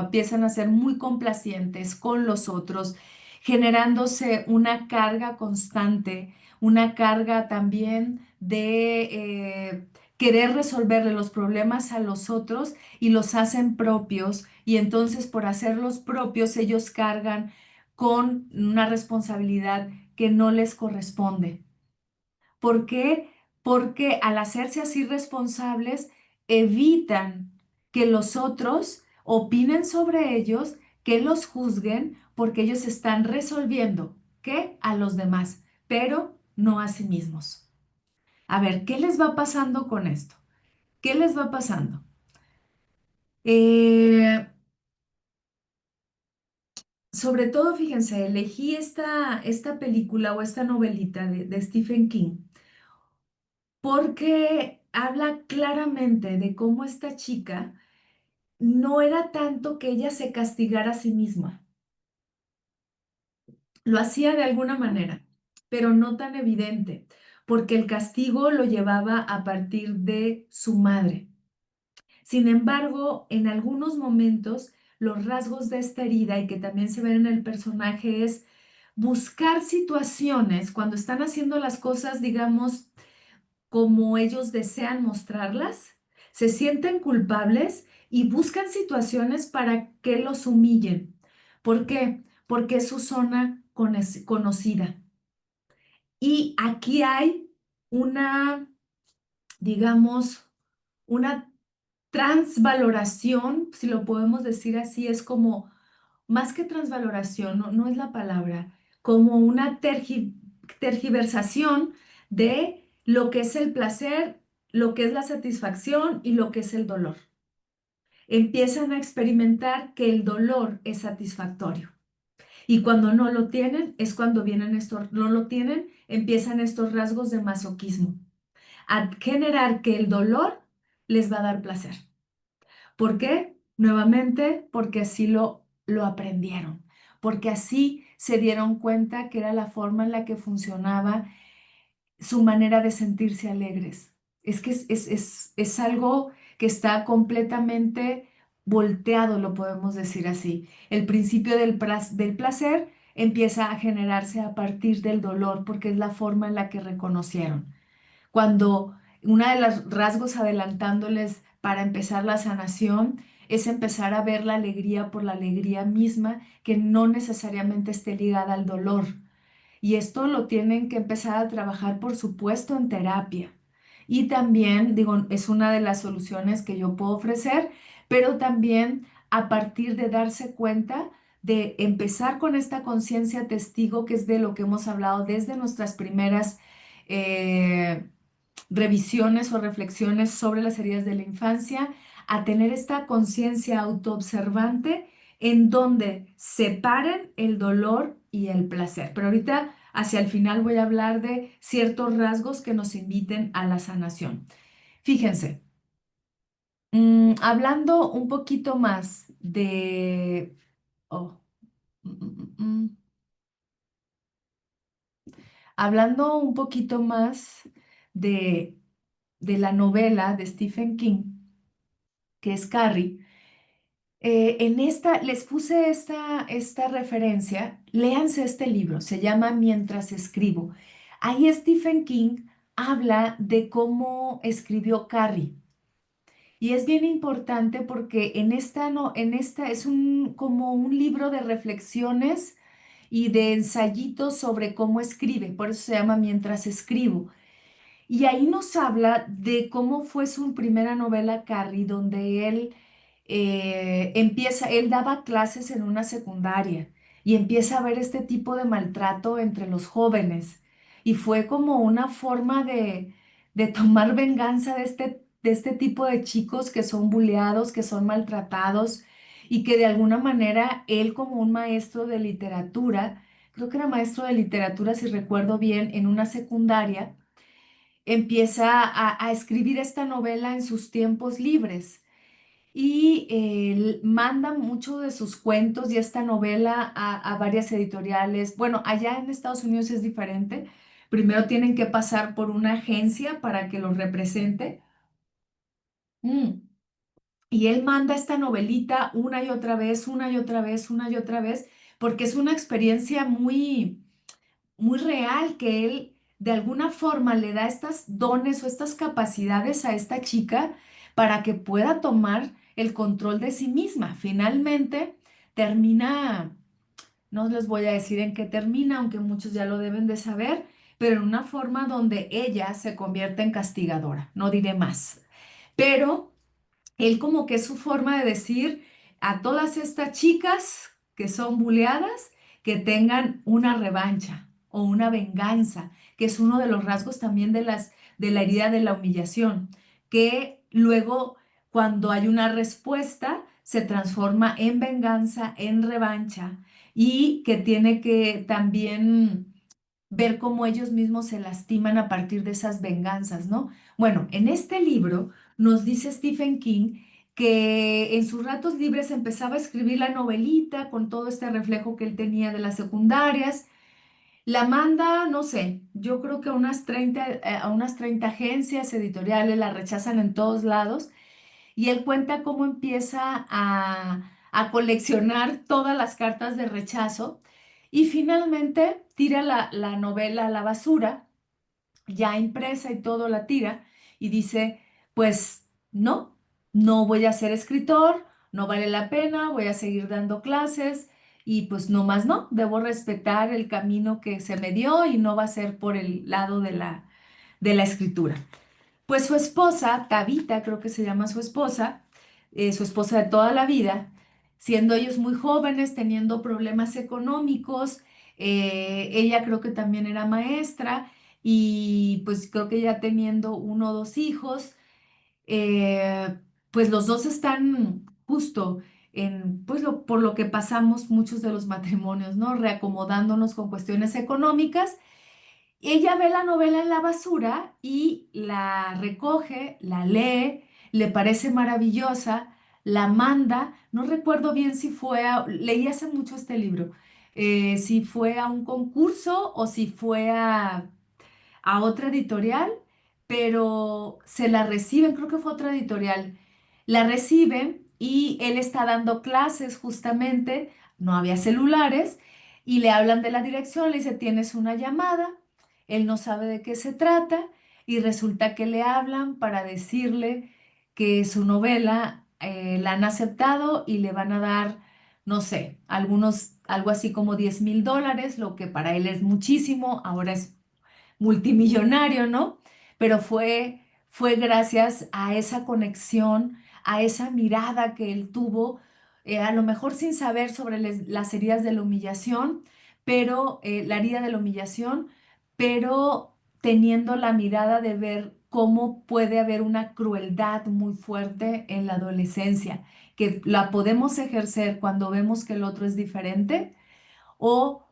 Speaker 1: Empiezan a ser muy complacientes con los otros, generándose una carga constante, una carga también de querer resolverle los problemas a los otros y los hacen propios. Y entonces por hacerlos propios, ellos cargan con una responsabilidad que no les corresponde. ¿Por qué? Porque al hacerse así responsables, evitan que los otros opinen sobre ellos, que los juzguen, porque ellos están resolviendo, ¿qué? A los demás, pero no a sí mismos. A ver, ¿qué les va pasando con esto? ¿Qué les va pasando? Eh, Sobre todo, fíjense, elegí esta película o esta novelita de Stephen King porque habla claramente de cómo esta chica no era tanto que ella se castigara a sí misma, lo hacía de alguna manera, pero no tan evidente, porque el castigo lo llevaba a partir de su madre. Sin embargo, en algunos momentos, los rasgos de esta herida y que también se ven en el personaje es buscar situaciones cuando están haciendo las cosas, digamos, como ellos desean mostrarlas, se sienten culpables y buscan situaciones para que los humillen. ¿Por qué? Porque es su zona conocida. Y aquí hay una, digamos, una transvaloración, si lo podemos decir así, es como más que transvaloración, no es la palabra, como una tergiversación de lo que es el placer, lo que es la satisfacción y lo que es el dolor. Empiezan a experimentar que el dolor es satisfactorio. Y cuando no lo tienen, es cuando vienen estos, no lo tienen, empiezan estos rasgos de masoquismo, a generar que el dolor les va a dar placer. ¿Por qué? Nuevamente, porque así lo aprendieron, porque así se dieron cuenta que era la forma en la que funcionaba su manera de sentirse alegres. Es que es algo que está completamente volteado, lo podemos decir así. El principio del placer empieza a generarse a partir del dolor, porque es la forma en la que reconocieron cuando una de los rasgos adelantándoles para empezar la sanación es empezar a ver la alegría por la alegría misma, que no necesariamente esté ligada al dolor. Y esto lo tienen que empezar a trabajar, por supuesto, en terapia. Y también, digo, es una de las soluciones que yo puedo ofrecer, pero también a partir de darse cuenta de empezar con esta conciencia testigo, que es de lo que hemos hablado desde nuestras primeras eh, revisiones o reflexiones sobre las heridas de la infancia, a tener esta conciencia autoobservante en donde separen el dolor y el placer. Pero ahorita, hacia el final, voy a hablar de ciertos rasgos que nos inviten a la sanación. Fíjense, hablando un poquito más de... oh, mm, mm, mm, mm. Hablando un poquito más de la novela de Stephen King, que es Carrie. En esta, les puse esta referencia, léanse este libro, se llama Mientras escribo. Ahí Stephen King habla de cómo escribió Carrie. Y es bien importante porque en esta, no, en esta es como un libro de reflexiones y de ensayitos sobre cómo escribe, por eso se llama Mientras escribo. Y ahí nos habla de cómo fue su primera novela, Carrie, donde él daba clases en una secundaria y empieza a ver este tipo de maltrato entre los jóvenes. Y fue como una forma de tomar venganza de este tipo de chicos que son bulleados, que son maltratados y que de alguna manera él como un maestro de literatura, creo que era maestro de literatura si recuerdo bien, en una secundaria empieza a escribir esta novela en sus tiempos libres y él manda mucho de sus cuentos y esta novela a varias editoriales. Bueno, allá en Estados Unidos es diferente. Primero tienen que pasar por una agencia para que los represente. Mm. Y él manda esta novelita una y otra vez, una y otra vez, una y otra vez, porque es una experiencia muy real que él de alguna forma le da estas dones o estas capacidades a esta chica para que pueda tomar el control de sí misma. Finalmente termina, no les voy a decir en qué termina, aunque muchos ya lo deben de saber, pero en una forma donde ella se convierte en castigadora, no diré más. Pero él como que es su forma de decir a todas estas chicas que son buleadas que tengan una revancha o una venganza, que es uno de los rasgos también de la herida de la humillación, que luego cuando hay una respuesta se transforma en venganza, en revancha y que tiene que también ver cómo ellos mismos se lastiman a partir de esas venganzas, ¿no? Bueno, en este libro nos dice Stephen King que en sus ratos libres empezaba a escribir la novelita con todo este reflejo que él tenía de las secundarias. La manda, no sé, yo creo que a unas 30 agencias editoriales la rechazan en todos lados y él cuenta cómo empieza a coleccionar todas las cartas de rechazo y finalmente tira la novela a la basura, ya impresa y todo la tira y dice, pues no voy a ser escritor, no vale la pena, voy a seguir dando clases y pues no más no, debo respetar el camino que se me dio y no va a ser por el lado de la escritura. Pues su esposa, Tabita, creo que se llama su esposa de toda la vida, siendo ellos muy jóvenes, teniendo problemas económicos, ella creo que también era maestra y pues creo que ya teniendo uno o dos hijos, pues los dos están justo pues por lo que pasamos muchos de los matrimonios, ¿no? Reacomodándonos con cuestiones económicas. Ella ve la novela en la basura y la recoge, la lee, le parece maravillosa, la manda. No recuerdo bien si leí hace mucho este libro, si fue a un concurso o si fue a otra editorial, pero se la reciben, creo que fue otra editorial, la reciben y él está dando clases justamente, no había celulares, y le hablan de la dirección, le dice, tienes una llamada, él no sabe de qué se trata y resulta que le hablan para decirle que su novela la han aceptado y le van a dar, no sé, algo así como $10,000, lo que para él es muchísimo, ahora es multimillonario, ¿no? Pero fue gracias a esa conexión, a esa mirada que él tuvo, a lo mejor sin saber sobre las heridas de la humillación, pero la herida de la humillación, pero teniendo la mirada de ver cómo puede haber una crueldad muy fuerte en la adolescencia, que la podemos ejercer cuando vemos que el otro es diferente o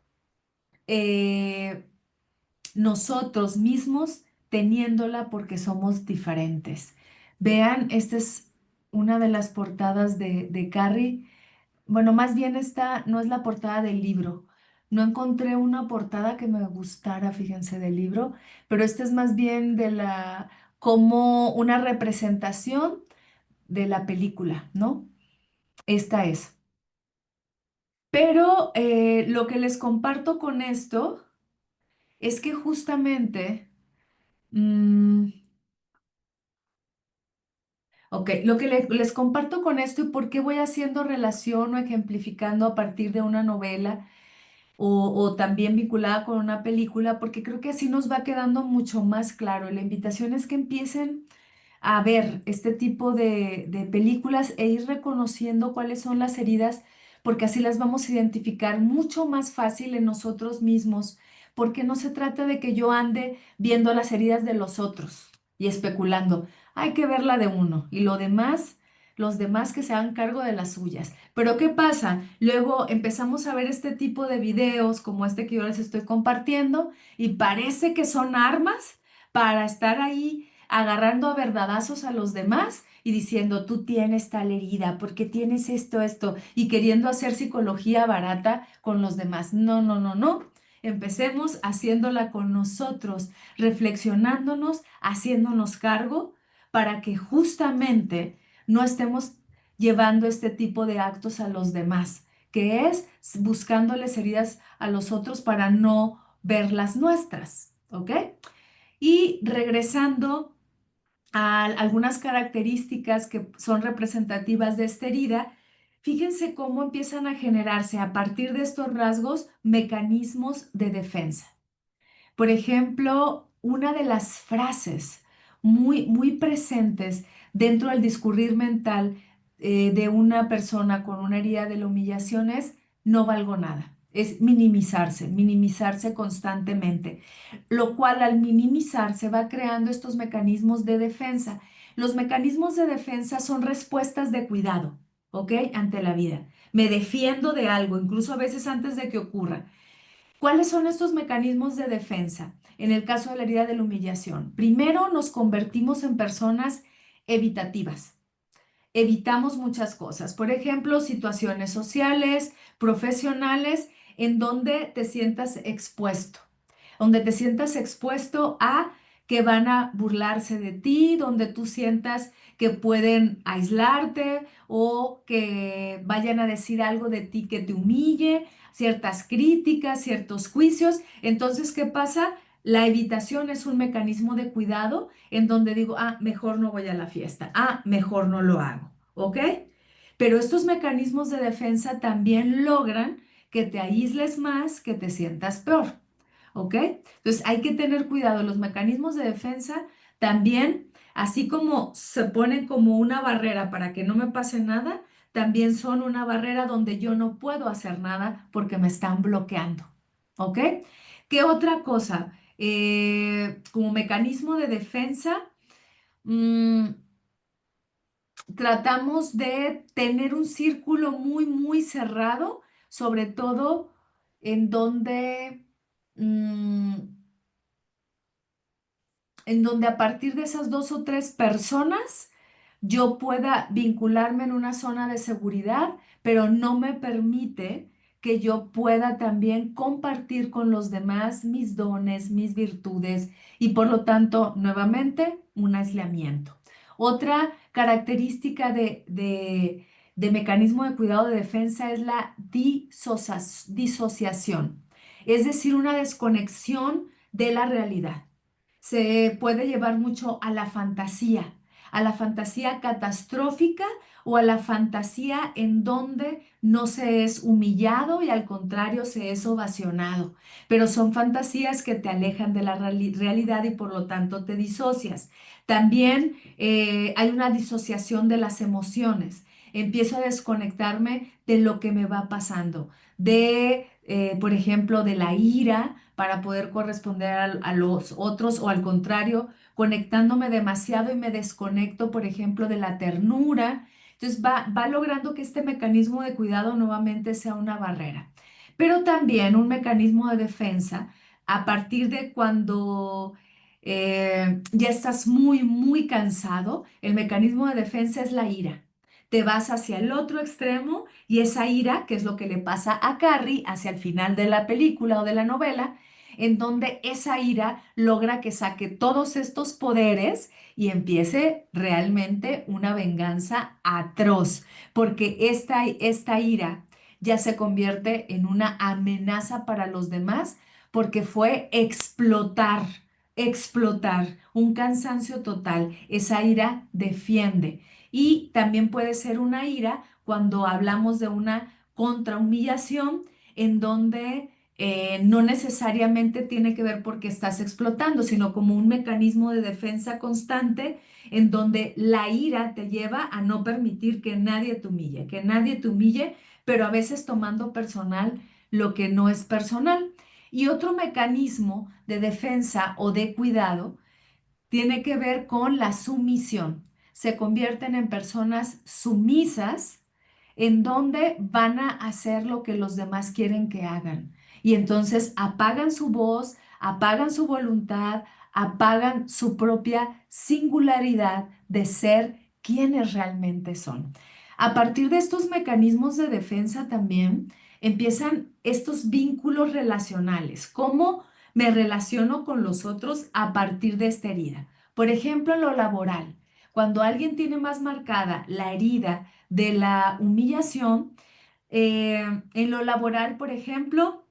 Speaker 1: eh, nosotros mismos teniéndola porque somos diferentes. Vean, esta es una de las portadas de Carrie. Bueno, más bien esta no es la portada del libro. No encontré una portada que me gustara, fíjense, del libro, pero esta es más bien como una representación de la película, ¿no? Esta es. Pero lo que les comparto con esto es que justamente, mm, ok, lo que les comparto con esto y por qué voy haciendo relación o ejemplificando a partir de una novela o también vinculada con una película, porque creo que así nos va quedando mucho más claro. Y la invitación es que empiecen a ver este tipo de películas e ir reconociendo cuáles son las heridas, porque así las vamos a identificar mucho más fácil en nosotros mismos, porque no se trata de que yo ande viendo las heridas de los otros y especulando. Hay que ver la de uno y lo demás, los demás que se hagan cargo de las suyas. Pero ¿qué pasa? Luego empezamos a ver este tipo de videos como este que yo les estoy compartiendo y parece que son armas para estar ahí agarrando a verdadazos a los demás y diciendo, tú tienes tal herida, porque tienes esto, y queriendo hacer psicología barata con los demás. No, no, no, no. Empecemos haciéndola con nosotros, reflexionándonos, haciéndonos cargo para que justamente no estemos llevando este tipo de actos a los demás, que es buscándoles heridas a los otros para no ver las nuestras, ¿ok? Y regresando a algunas características que son representativas de esta herida, fíjense cómo empiezan a generarse a partir de estos rasgos mecanismos de defensa. Por ejemplo, una de las frases muy presentes dentro del discurrir mental de una persona con una herida de la humillación es no valgo nada. Es minimizarse constantemente, lo cual al minimizarse va creando estos mecanismos de defensa. Los mecanismos de defensa son respuestas de cuidado, ¿ok? Ante la vida. Me defiendo de algo, incluso a veces antes de que ocurra. ¿Cuáles son estos mecanismos de defensa? En el caso de la herida de la humillación, primero nos convertimos en personas evitativas. Evitamos muchas cosas, por ejemplo, situaciones sociales, profesionales, en donde te sientas expuesto, a que van a burlarse de ti, donde tú sientas que pueden aislarte o que vayan a decir algo de ti que te humille, ciertas críticas, ciertos juicios. Entonces, ¿qué pasa? La evitación es un mecanismo de cuidado en donde digo, ah, mejor no voy a la fiesta, ah, mejor no lo hago, ¿ok? Pero estos mecanismos de defensa también logran que te aísles más, que te sientas peor. ¿Ok? Entonces hay que tener cuidado. Los mecanismos de defensa también, así como se ponen como una barrera para que no me pase nada, también son una barrera donde yo no puedo hacer nada porque me están bloqueando. ¿Ok? ¿Qué otra cosa? Como mecanismo de defensa, mm, tratamos de tener un círculo muy cerrado, sobre todo en donde... mm, en donde a partir de esas dos o tres personas yo pueda vincularme en una zona de seguridad, pero no me permite que yo pueda también compartir con los demás mis dones, mis virtudes y por lo tanto, nuevamente, un aislamiento. Otra característica de mecanismo de cuidado de defensa es la disociación, es decir, una desconexión de la realidad. Se puede llevar mucho a la fantasía catastrófica o a la fantasía en donde no se es humillado y al contrario se es ovacionado. Pero son fantasías que te alejan de la realidad y por lo tanto te disocias. También hay una disociación de las emociones. Empiezo a desconectarme de lo que me va pasando, por ejemplo, de la ira para poder corresponder a los otros o al contrario, conectándome demasiado y me desconecto, por ejemplo, de la ternura. Entonces va logrando que este mecanismo de cuidado nuevamente sea una barrera, pero también un mecanismo de defensa a partir de cuando ya estás muy cansado. El mecanismo de defensa es la ira. Te vas hacia el otro extremo y esa ira, que es lo que le pasa a Carrie hacia el final de la película o de la novela, en donde esa ira logra que saque todos estos poderes y empiece realmente una venganza atroz, porque esta ira ya se convierte en una amenaza para los demás, porque fue explotar, un cansancio total. Esa ira defiende. Y también puede ser una ira cuando hablamos de una contrahumillación en donde no necesariamente tiene que ver porque estás explotando, sino como un mecanismo de defensa constante en donde la ira te lleva a no permitir que nadie te humille, pero a veces tomando personal lo que no es personal. Y otro mecanismo de defensa o de cuidado tiene que ver con la sumisión. Se convierten en personas sumisas en donde van a hacer lo que los demás quieren que hagan. Y entonces apagan su voz, apagan su voluntad, apagan su propia singularidad de ser quienes realmente son. A partir de estos mecanismos de defensa también empiezan estos vínculos relacionales. ¿Cómo me relaciono con los otros a partir de esta herida? Por ejemplo, en lo laboral, cuando alguien tiene más marcada la herida de la humillación, en lo laboral, por ejemplo,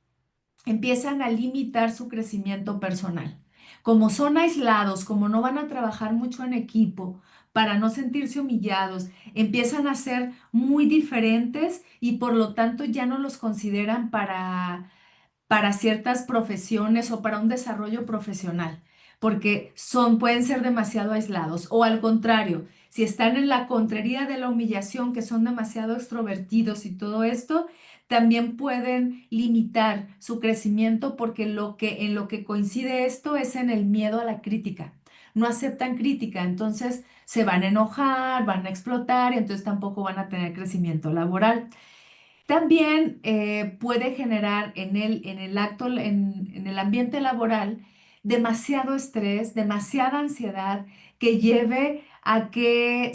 Speaker 1: empiezan a limitar su crecimiento personal. Como son aislados, como no van a trabajar mucho en equipo, para no sentirse humillados, empiezan a ser muy diferentes y por lo tanto ya no los consideran para ciertas profesiones o para un desarrollo profesional, porque pueden ser demasiado aislados. O al contrario, si están en la contrería de la humillación, que son demasiado extrovertidos y todo esto, también pueden limitar su crecimiento porque en lo que coincide esto es en el miedo a la crítica. No aceptan crítica, entonces se van a enojar, van a explotar y entonces tampoco van a tener crecimiento laboral. También puede generar en el acto, en el ambiente laboral, demasiado estrés, demasiada ansiedad que lleve a que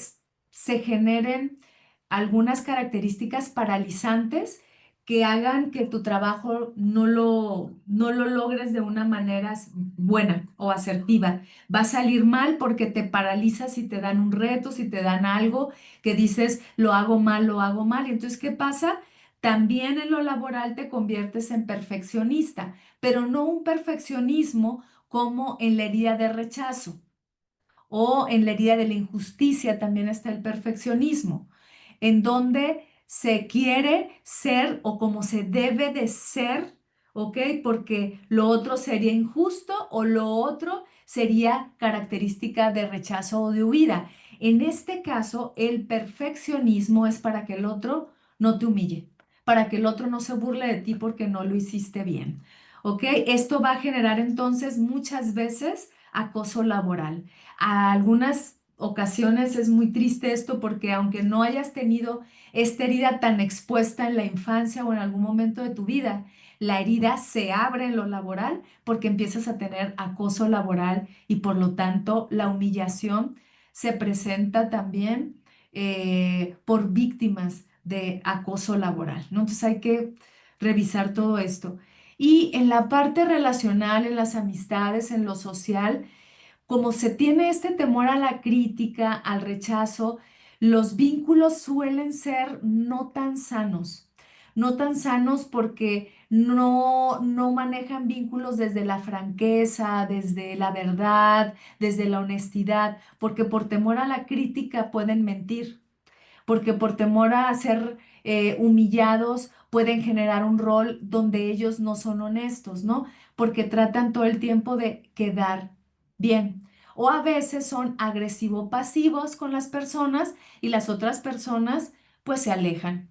Speaker 1: se generen algunas características paralizantes que hagan que tu trabajo no lo logres de una manera buena o asertiva. Va a salir mal porque te paralizas si te dan un reto, si te dan algo que dices, lo hago mal, lo hago mal. Y entonces, ¿qué pasa? También en lo laboral te conviertes en perfeccionista, pero no un perfeccionismo como en la herida de rechazo o en la herida de la injusticia también está el perfeccionismo, en donde se quiere ser o como se debe de ser, ¿ok? Porque lo otro sería injusto o lo otro sería característica de rechazo o de huida. En este caso, el perfeccionismo es para que el otro no te humille, para que el otro no se burle de ti porque no lo hiciste bien, ¿ok? Esto va a generar entonces muchas veces acoso laboral. A algunas ocasiones es muy triste esto porque aunque no hayas tenido esta herida tan expuesta en la infancia o en algún momento de tu vida, la herida se abre en lo laboral porque empiezas a tener acoso laboral y por lo tanto la humillación se presenta también por víctimas de acoso laboral, ¿no? Entonces hay que revisar todo esto. Y en la parte relacional, en las amistades, en lo social, como se tiene este temor a la crítica, al rechazo, los vínculos suelen ser no tan sanos. No tan sanos porque no manejan vínculos desde la franqueza, desde la verdad, desde la honestidad, porque por temor a la crítica pueden mentir, porque por temor a ser humillados pueden generar un rol donde ellos no son honestos, ¿no? Porque tratan todo el tiempo de quedar bien. O a veces son agresivo-pasivos con las personas y las otras personas pues se alejan.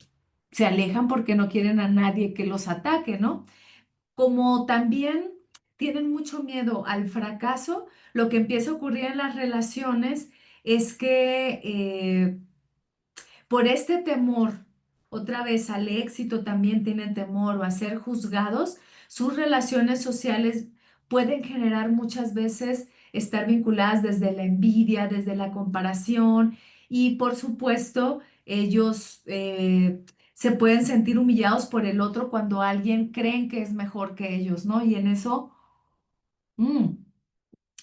Speaker 1: Se alejan porque no quieren a nadie que los ataque, ¿no? Como también tienen mucho miedo al fracaso, lo que empieza a ocurrir en las relaciones es que por este temor, otra vez al éxito también tienen temor o a ser juzgados, sus relaciones sociales pueden generar muchas veces estar vinculadas desde la envidia, desde la comparación y por supuesto ellos se pueden sentir humillados por el otro cuando alguien creen que es mejor que ellos, ¿no? Y en eso Mm,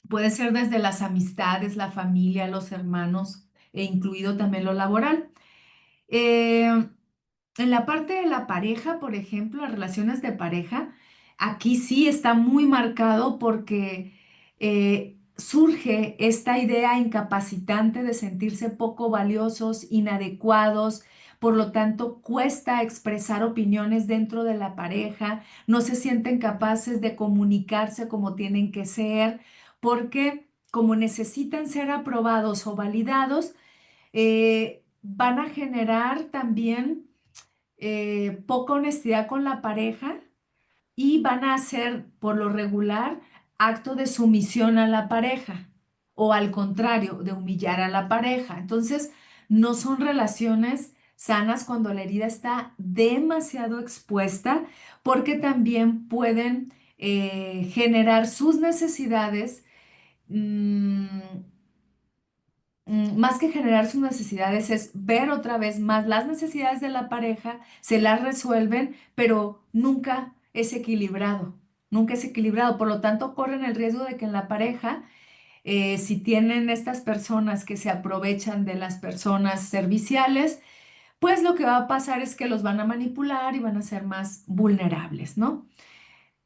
Speaker 1: Puede ser desde las amistades, la familia, los hermanos, e incluido también lo laboral. Eh, en la parte de la pareja, por ejemplo, las relaciones de pareja, aquí sí está muy marcado porque surge esta idea incapacitante de sentirse poco valiosos, inadecuados, por lo tanto cuesta expresar opiniones dentro de la pareja, no se sienten capaces de comunicarse como tienen que ser, porque como necesitan ser aprobados o validados, van a generar también poca honestidad con la pareja y van a hacer, por lo regular, acto de sumisión a la pareja o al contrario, de humillar a la pareja. Entonces, no son relaciones sanas cuando la herida está demasiado expuesta porque también pueden generar sus necesidades. mm, Más que generar sus necesidades, es ver otra vez más las necesidades de la pareja, se las resuelven, pero nunca es equilibrado, nunca es equilibrado. Por lo tanto, corren el riesgo de que en la pareja, si tienen estas personas que se aprovechan de las personas serviciales, pues lo que va a pasar es que los van a manipular y van a ser más vulnerables, ¿no?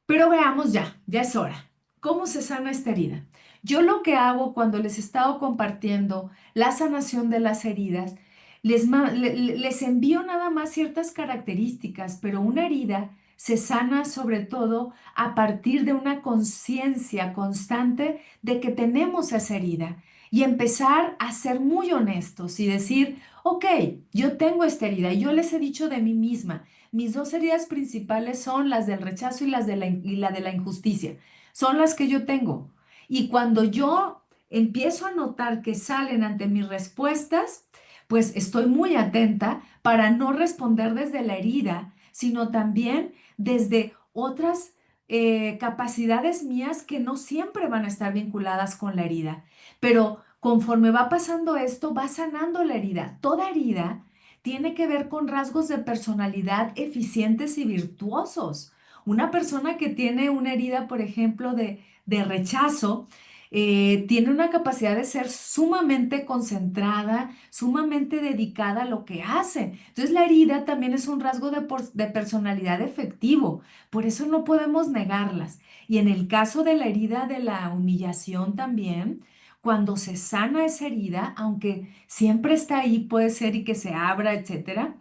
Speaker 1: Pero veamos ya, ya es hora. ¿Cómo se sana esta herida? Yo lo que hago cuando les he estado compartiendo la sanación de las heridas, les envío nada más ciertas características, pero una herida se sana sobre todo a partir de una conciencia constante de que tenemos esa herida y empezar a ser muy honestos y decir, ok, yo tengo esta herida y yo les he dicho de mí misma. Mis dos heridas principales son las del rechazo y, y la de la injusticia. Son las que yo tengo. Y cuando yo empiezo a notar que salen ante mis respuestas, pues estoy muy atenta para no responder desde la herida, sino también desde otras capacidades mías que no siempre van a estar vinculadas con la herida. Pero conforme va pasando esto, va sanando la herida. Toda herida tiene que ver con rasgos de personalidad eficientes y virtuosos. Una persona que tiene una herida, por ejemplo, de rechazo, tiene una capacidad de ser sumamente concentrada, sumamente dedicada a lo que hace. Entonces, la herida también es un rasgo de personalidad efectivo. Por eso no podemos negarlas. Y en el caso de la herida de la humillación también, cuando se sana esa herida, aunque siempre está ahí, puede ser y que se abra, etcétera,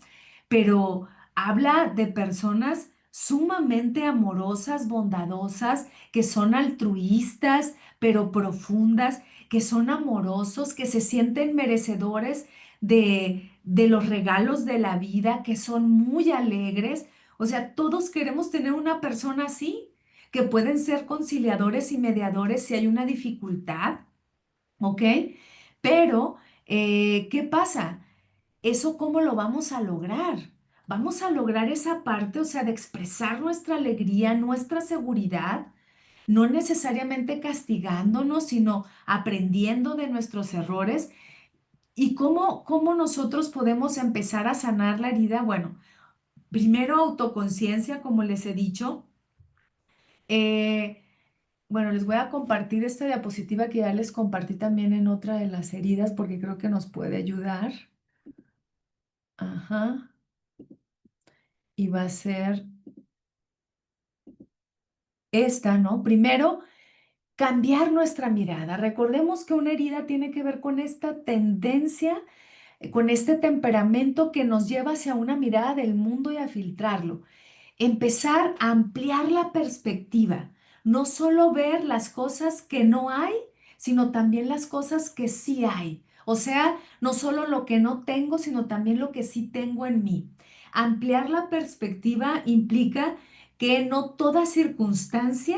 Speaker 1: pero habla de personas sumamente amorosas, bondadosas, que son altruistas, pero profundas, que son amorosos, que se sienten merecedores de los regalos de la vida, que son muy alegres. O sea, todos queremos tener una persona así, que pueden ser conciliadores y mediadores si hay una dificultad. ¿Ok? Pero, ¿qué pasa? ¿Eso cómo lo vamos a lograr? Vamos a lograr esa parte, o sea, de expresar nuestra alegría, nuestra seguridad, no necesariamente castigándonos, sino aprendiendo de nuestros errores. ¿Y cómo nosotros podemos empezar a sanar la herida? Bueno, primero autoconciencia, como les he dicho. Eh, Bueno, les voy a compartir esta diapositiva que ya les compartí también en otra de las heridas porque creo que nos puede ayudar. Ajá. Y va a ser esta, ¿no? Primero, cambiar nuestra mirada. Recordemos que una herida tiene que ver con esta tendencia, con este temperamento que nos lleva hacia una mirada del mundo y a filtrarlo. Empezar a ampliar la perspectiva, no solo ver las cosas que no hay, sino también las cosas que sí hay. O sea, no solo lo que no tengo, sino también lo que sí tengo en mí. Ampliar la perspectiva implica que no toda circunstancia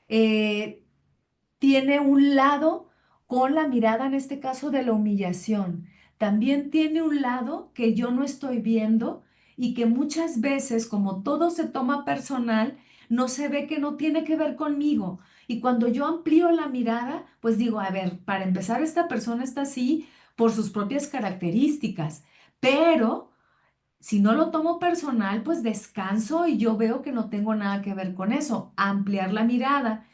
Speaker 1: eh, tiene un lado con la mirada, en este caso, de la humillación. También tiene un lado que yo no estoy viendo y que muchas veces, como todo se toma personal, no se ve que no tiene que ver conmigo. Y cuando yo amplío la mirada, pues digo, a ver, para empezar, esta persona está así por sus propias características, pero si no lo tomo personal, pues descanso y yo veo que no tengo nada que ver con eso. Ampliar la mirada.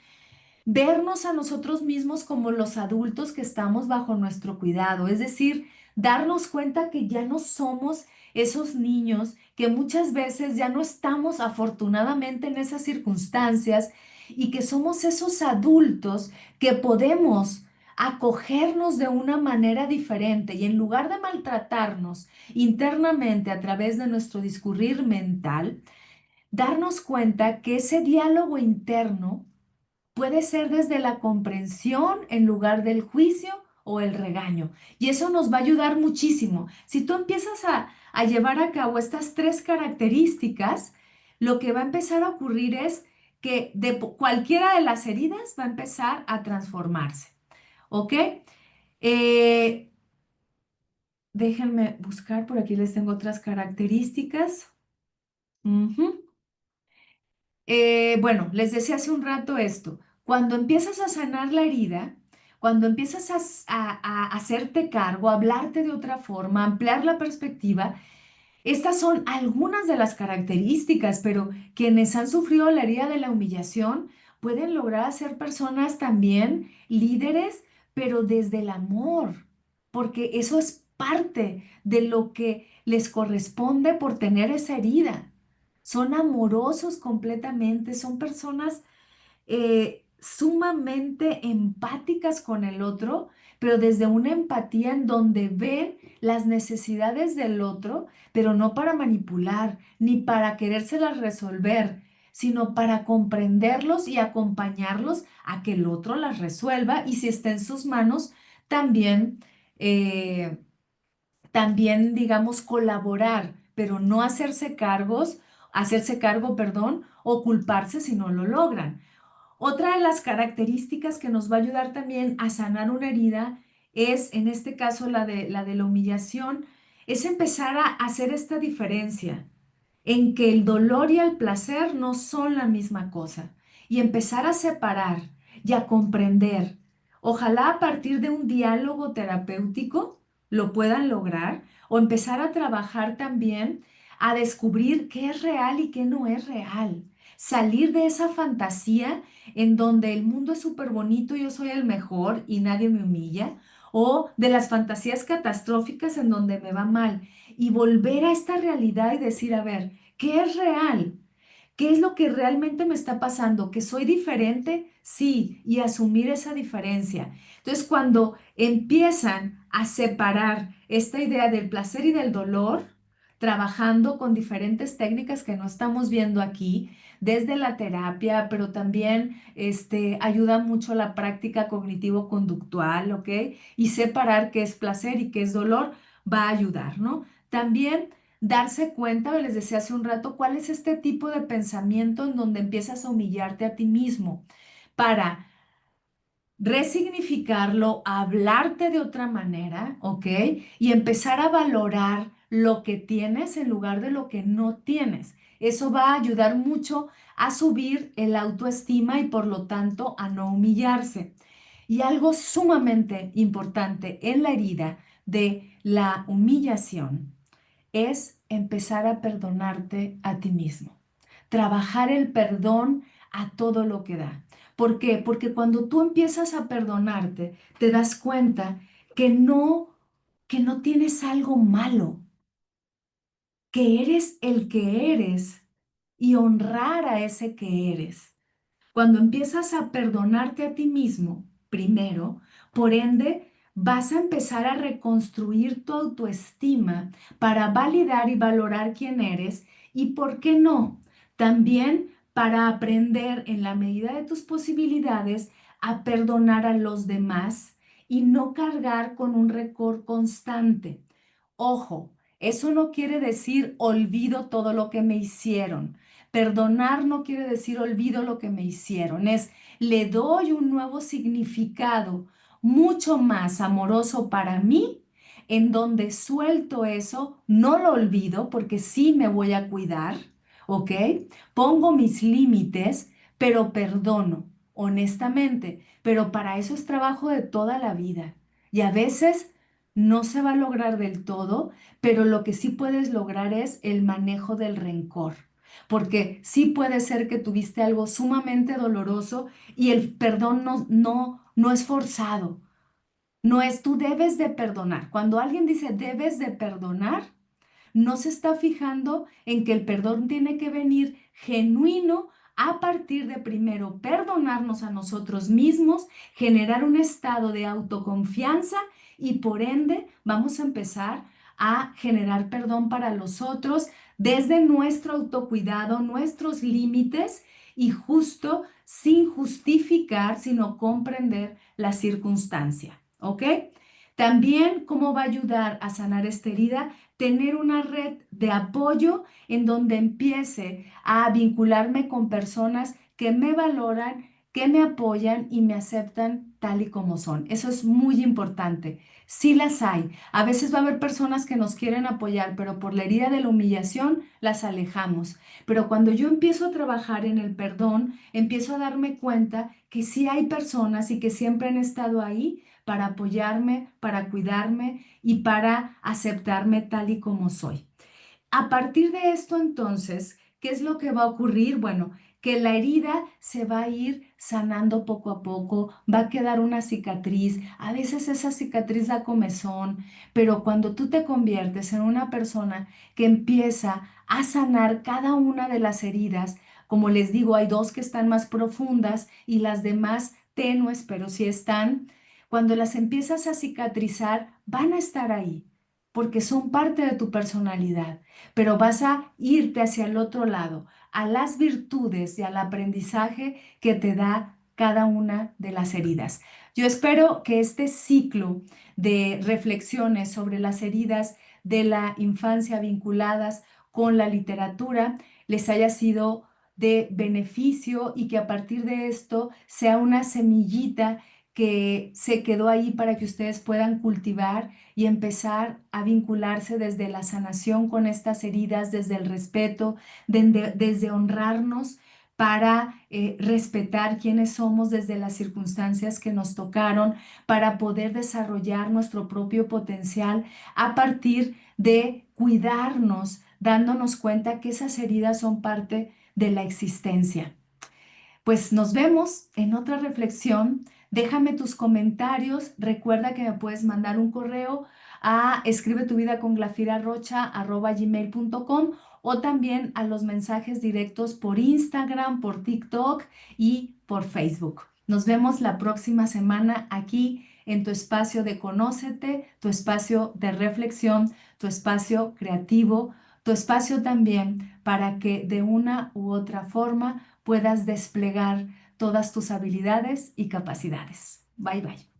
Speaker 1: vernos a nosotros mismos como los adultos que estamos bajo nuestro cuidado, es decir, darnos cuenta que ya no somos esos niños, que muchas veces ya no estamos afortunadamente en esas circunstancias y que somos esos adultos que podemos acogernos de una manera diferente y en lugar de maltratarnos internamente a través de nuestro discurrir mental, darnos cuenta que ese diálogo interno puede ser desde la comprensión en lugar del juicio o el regaño. Y eso nos va a ayudar muchísimo. Si tú empiezas a llevar a cabo estas tres características, lo que va a empezar a ocurrir es que cualquiera de las heridas va a empezar a transformarse. ¿Ok? Eh, Déjenme buscar, por aquí les tengo otras características. Ujú. Bueno, les decía hace un rato esto, cuando empiezas a sanar la herida, cuando empiezas a hacerte cargo, a hablarte de otra forma, ampliar la perspectiva, estas son algunas de las características, pero quienes han sufrido la herida de la humillación pueden lograr ser personas también líderes, pero desde el amor, porque eso es parte de lo que les corresponde por tener esa herida. Son amorosos completamente, son personas sumamente empáticas con el otro, pero desde una empatía en donde ven las necesidades del otro, pero no para manipular ni para querérselas resolver, sino para comprenderlos y acompañarlos a que el otro las resuelva y si está en sus manos, también, eh, también digamos, colaborar, pero no hacerse cargo, perdón, o culparse si no lo logran. Otra de las características que nos va a ayudar también a sanar una herida es, en este caso, la de la humillación, es empezar a hacer esta diferencia en que el dolor y el placer no son la misma cosa y empezar a separar y a comprender. Ojalá a partir de un diálogo terapéutico lo puedan lograr o empezar a trabajar también a descubrir qué es real y qué no es real. Salir de esa fantasía en donde el mundo es súper bonito, yo soy el mejor y nadie me humilla, o de las fantasías catastróficas en donde me va mal y volver a esta realidad y decir, a ver, ¿qué es real? ¿Qué es lo que realmente me está pasando? ¿Que soy diferente? Sí, y asumir esa diferencia. Entonces, cuando empiezan a separar esta idea del placer y del dolor, trabajando con diferentes técnicas que no estamos viendo aquí, desde la terapia, pero también ayuda mucho la práctica cognitivo-conductual, ¿ok? Y separar qué es placer y qué es dolor va a ayudar, ¿no? También darse cuenta, les decía hace un rato, cuál es este tipo de pensamiento en donde empiezas a humillarte a ti mismo para resignificarlo, hablarte de otra manera, ¿ok? Y empezar a valorar lo que tienes en lugar de lo que no tienes. Eso va a ayudar mucho a subir el autoestima y por lo tanto a no humillarse. Y algo sumamente importante en la herida de la humillación es empezar a perdonarte a ti mismo. Trabajar el perdón a todo lo que da. ¿Por qué? Porque cuando tú empiezas a perdonarte, te das cuenta que no tienes algo malo, que eres el que eres y honrar a ese que eres. Cuando empiezas a perdonarte a ti mismo, primero, por ende, vas a empezar a reconstruir tu autoestima para validar y valorar quién eres y, ¿por qué no? También para aprender en la medida de tus posibilidades a perdonar a los demás y no cargar con un récord constante. Ojo, eso no quiere decir olvido todo lo que me hicieron. Perdonar no quiere decir olvido lo que me hicieron, es le doy un nuevo significado mucho más amoroso para mí, en donde suelto eso, no lo olvido porque sí me voy a cuidar, ¿ok? Pongo mis límites, pero perdono, honestamente, pero para eso es trabajo de toda la vida. Y a veces no se va a lograr del todo, pero lo que sí puedes lograr es el manejo del rencor. porque sí puede ser que tuviste algo sumamente doloroso y el perdón no es forzado, no es tú debes de perdonar. Cuando alguien dice debes de perdonar, no se está fijando en que el perdón tiene que venir genuino a partir de primero perdonarnos a nosotros mismos, generar un estado de autoconfianza y por ende vamos a empezar a generar perdón para los otros desde nuestro autocuidado, nuestros límites y justo sin justificar, sino comprender la circunstancia. ¿Ok? También, ¿cómo va a ayudar a sanar esta herida? Tener una red de apoyo en donde empiece a vincularme con personas que me valoran, que me apoyan y me aceptan tal y como son. Eso es muy importante. Sí las hay. A veces va a haber personas que nos quieren apoyar, pero por la herida de la humillación las alejamos. Pero cuando yo empiezo a trabajar en el perdón, empiezo a darme cuenta que sí hay personas y que siempre han estado ahí para apoyarme, para cuidarme y para aceptarme tal y como soy. A partir de esto, entonces, ¿qué es lo que va a ocurrir? Bueno, que la herida se va a ir sanando poco a poco, va a quedar una cicatriz, a veces esa cicatriz da comezón, pero cuando tú te conviertes en una persona que empieza a sanar cada una de las heridas, como les digo, hay dos que están más profundas y las demás tenues, pero sí están, cuando las empiezas a cicatrizar, van a estar ahí, porque son parte de tu personalidad, pero vas a irte hacia el otro lado, a las virtudes y al aprendizaje que te da cada una de las heridas. Yo espero que este ciclo de reflexiones sobre las heridas de la infancia vinculadas con la literatura les haya sido de beneficio y que a partir de esto sea una semillita que se quedó ahí para que ustedes puedan cultivar y empezar a vincularse desde la sanación con estas heridas, desde el respeto, desde honrarnos para respetar quiénes somos desde las circunstancias que nos tocaron, para poder desarrollar nuestro propio potencial a partir de cuidarnos, dándonos cuenta que esas heridas son parte de la existencia. Pues nos vemos en otra reflexión. Déjame tus comentarios. Recuerda que me puedes mandar un correo a escribetuvidaconglafirarrocha@gmail.com o también a los mensajes directos por Instagram, por TikTok y por Facebook. Nos vemos la próxima semana aquí en tu espacio de Conócete, tu espacio de reflexión, tu espacio creativo, tu espacio también para que de una u otra forma puedas desplegar todas tus habilidades y capacidades. Bye bye.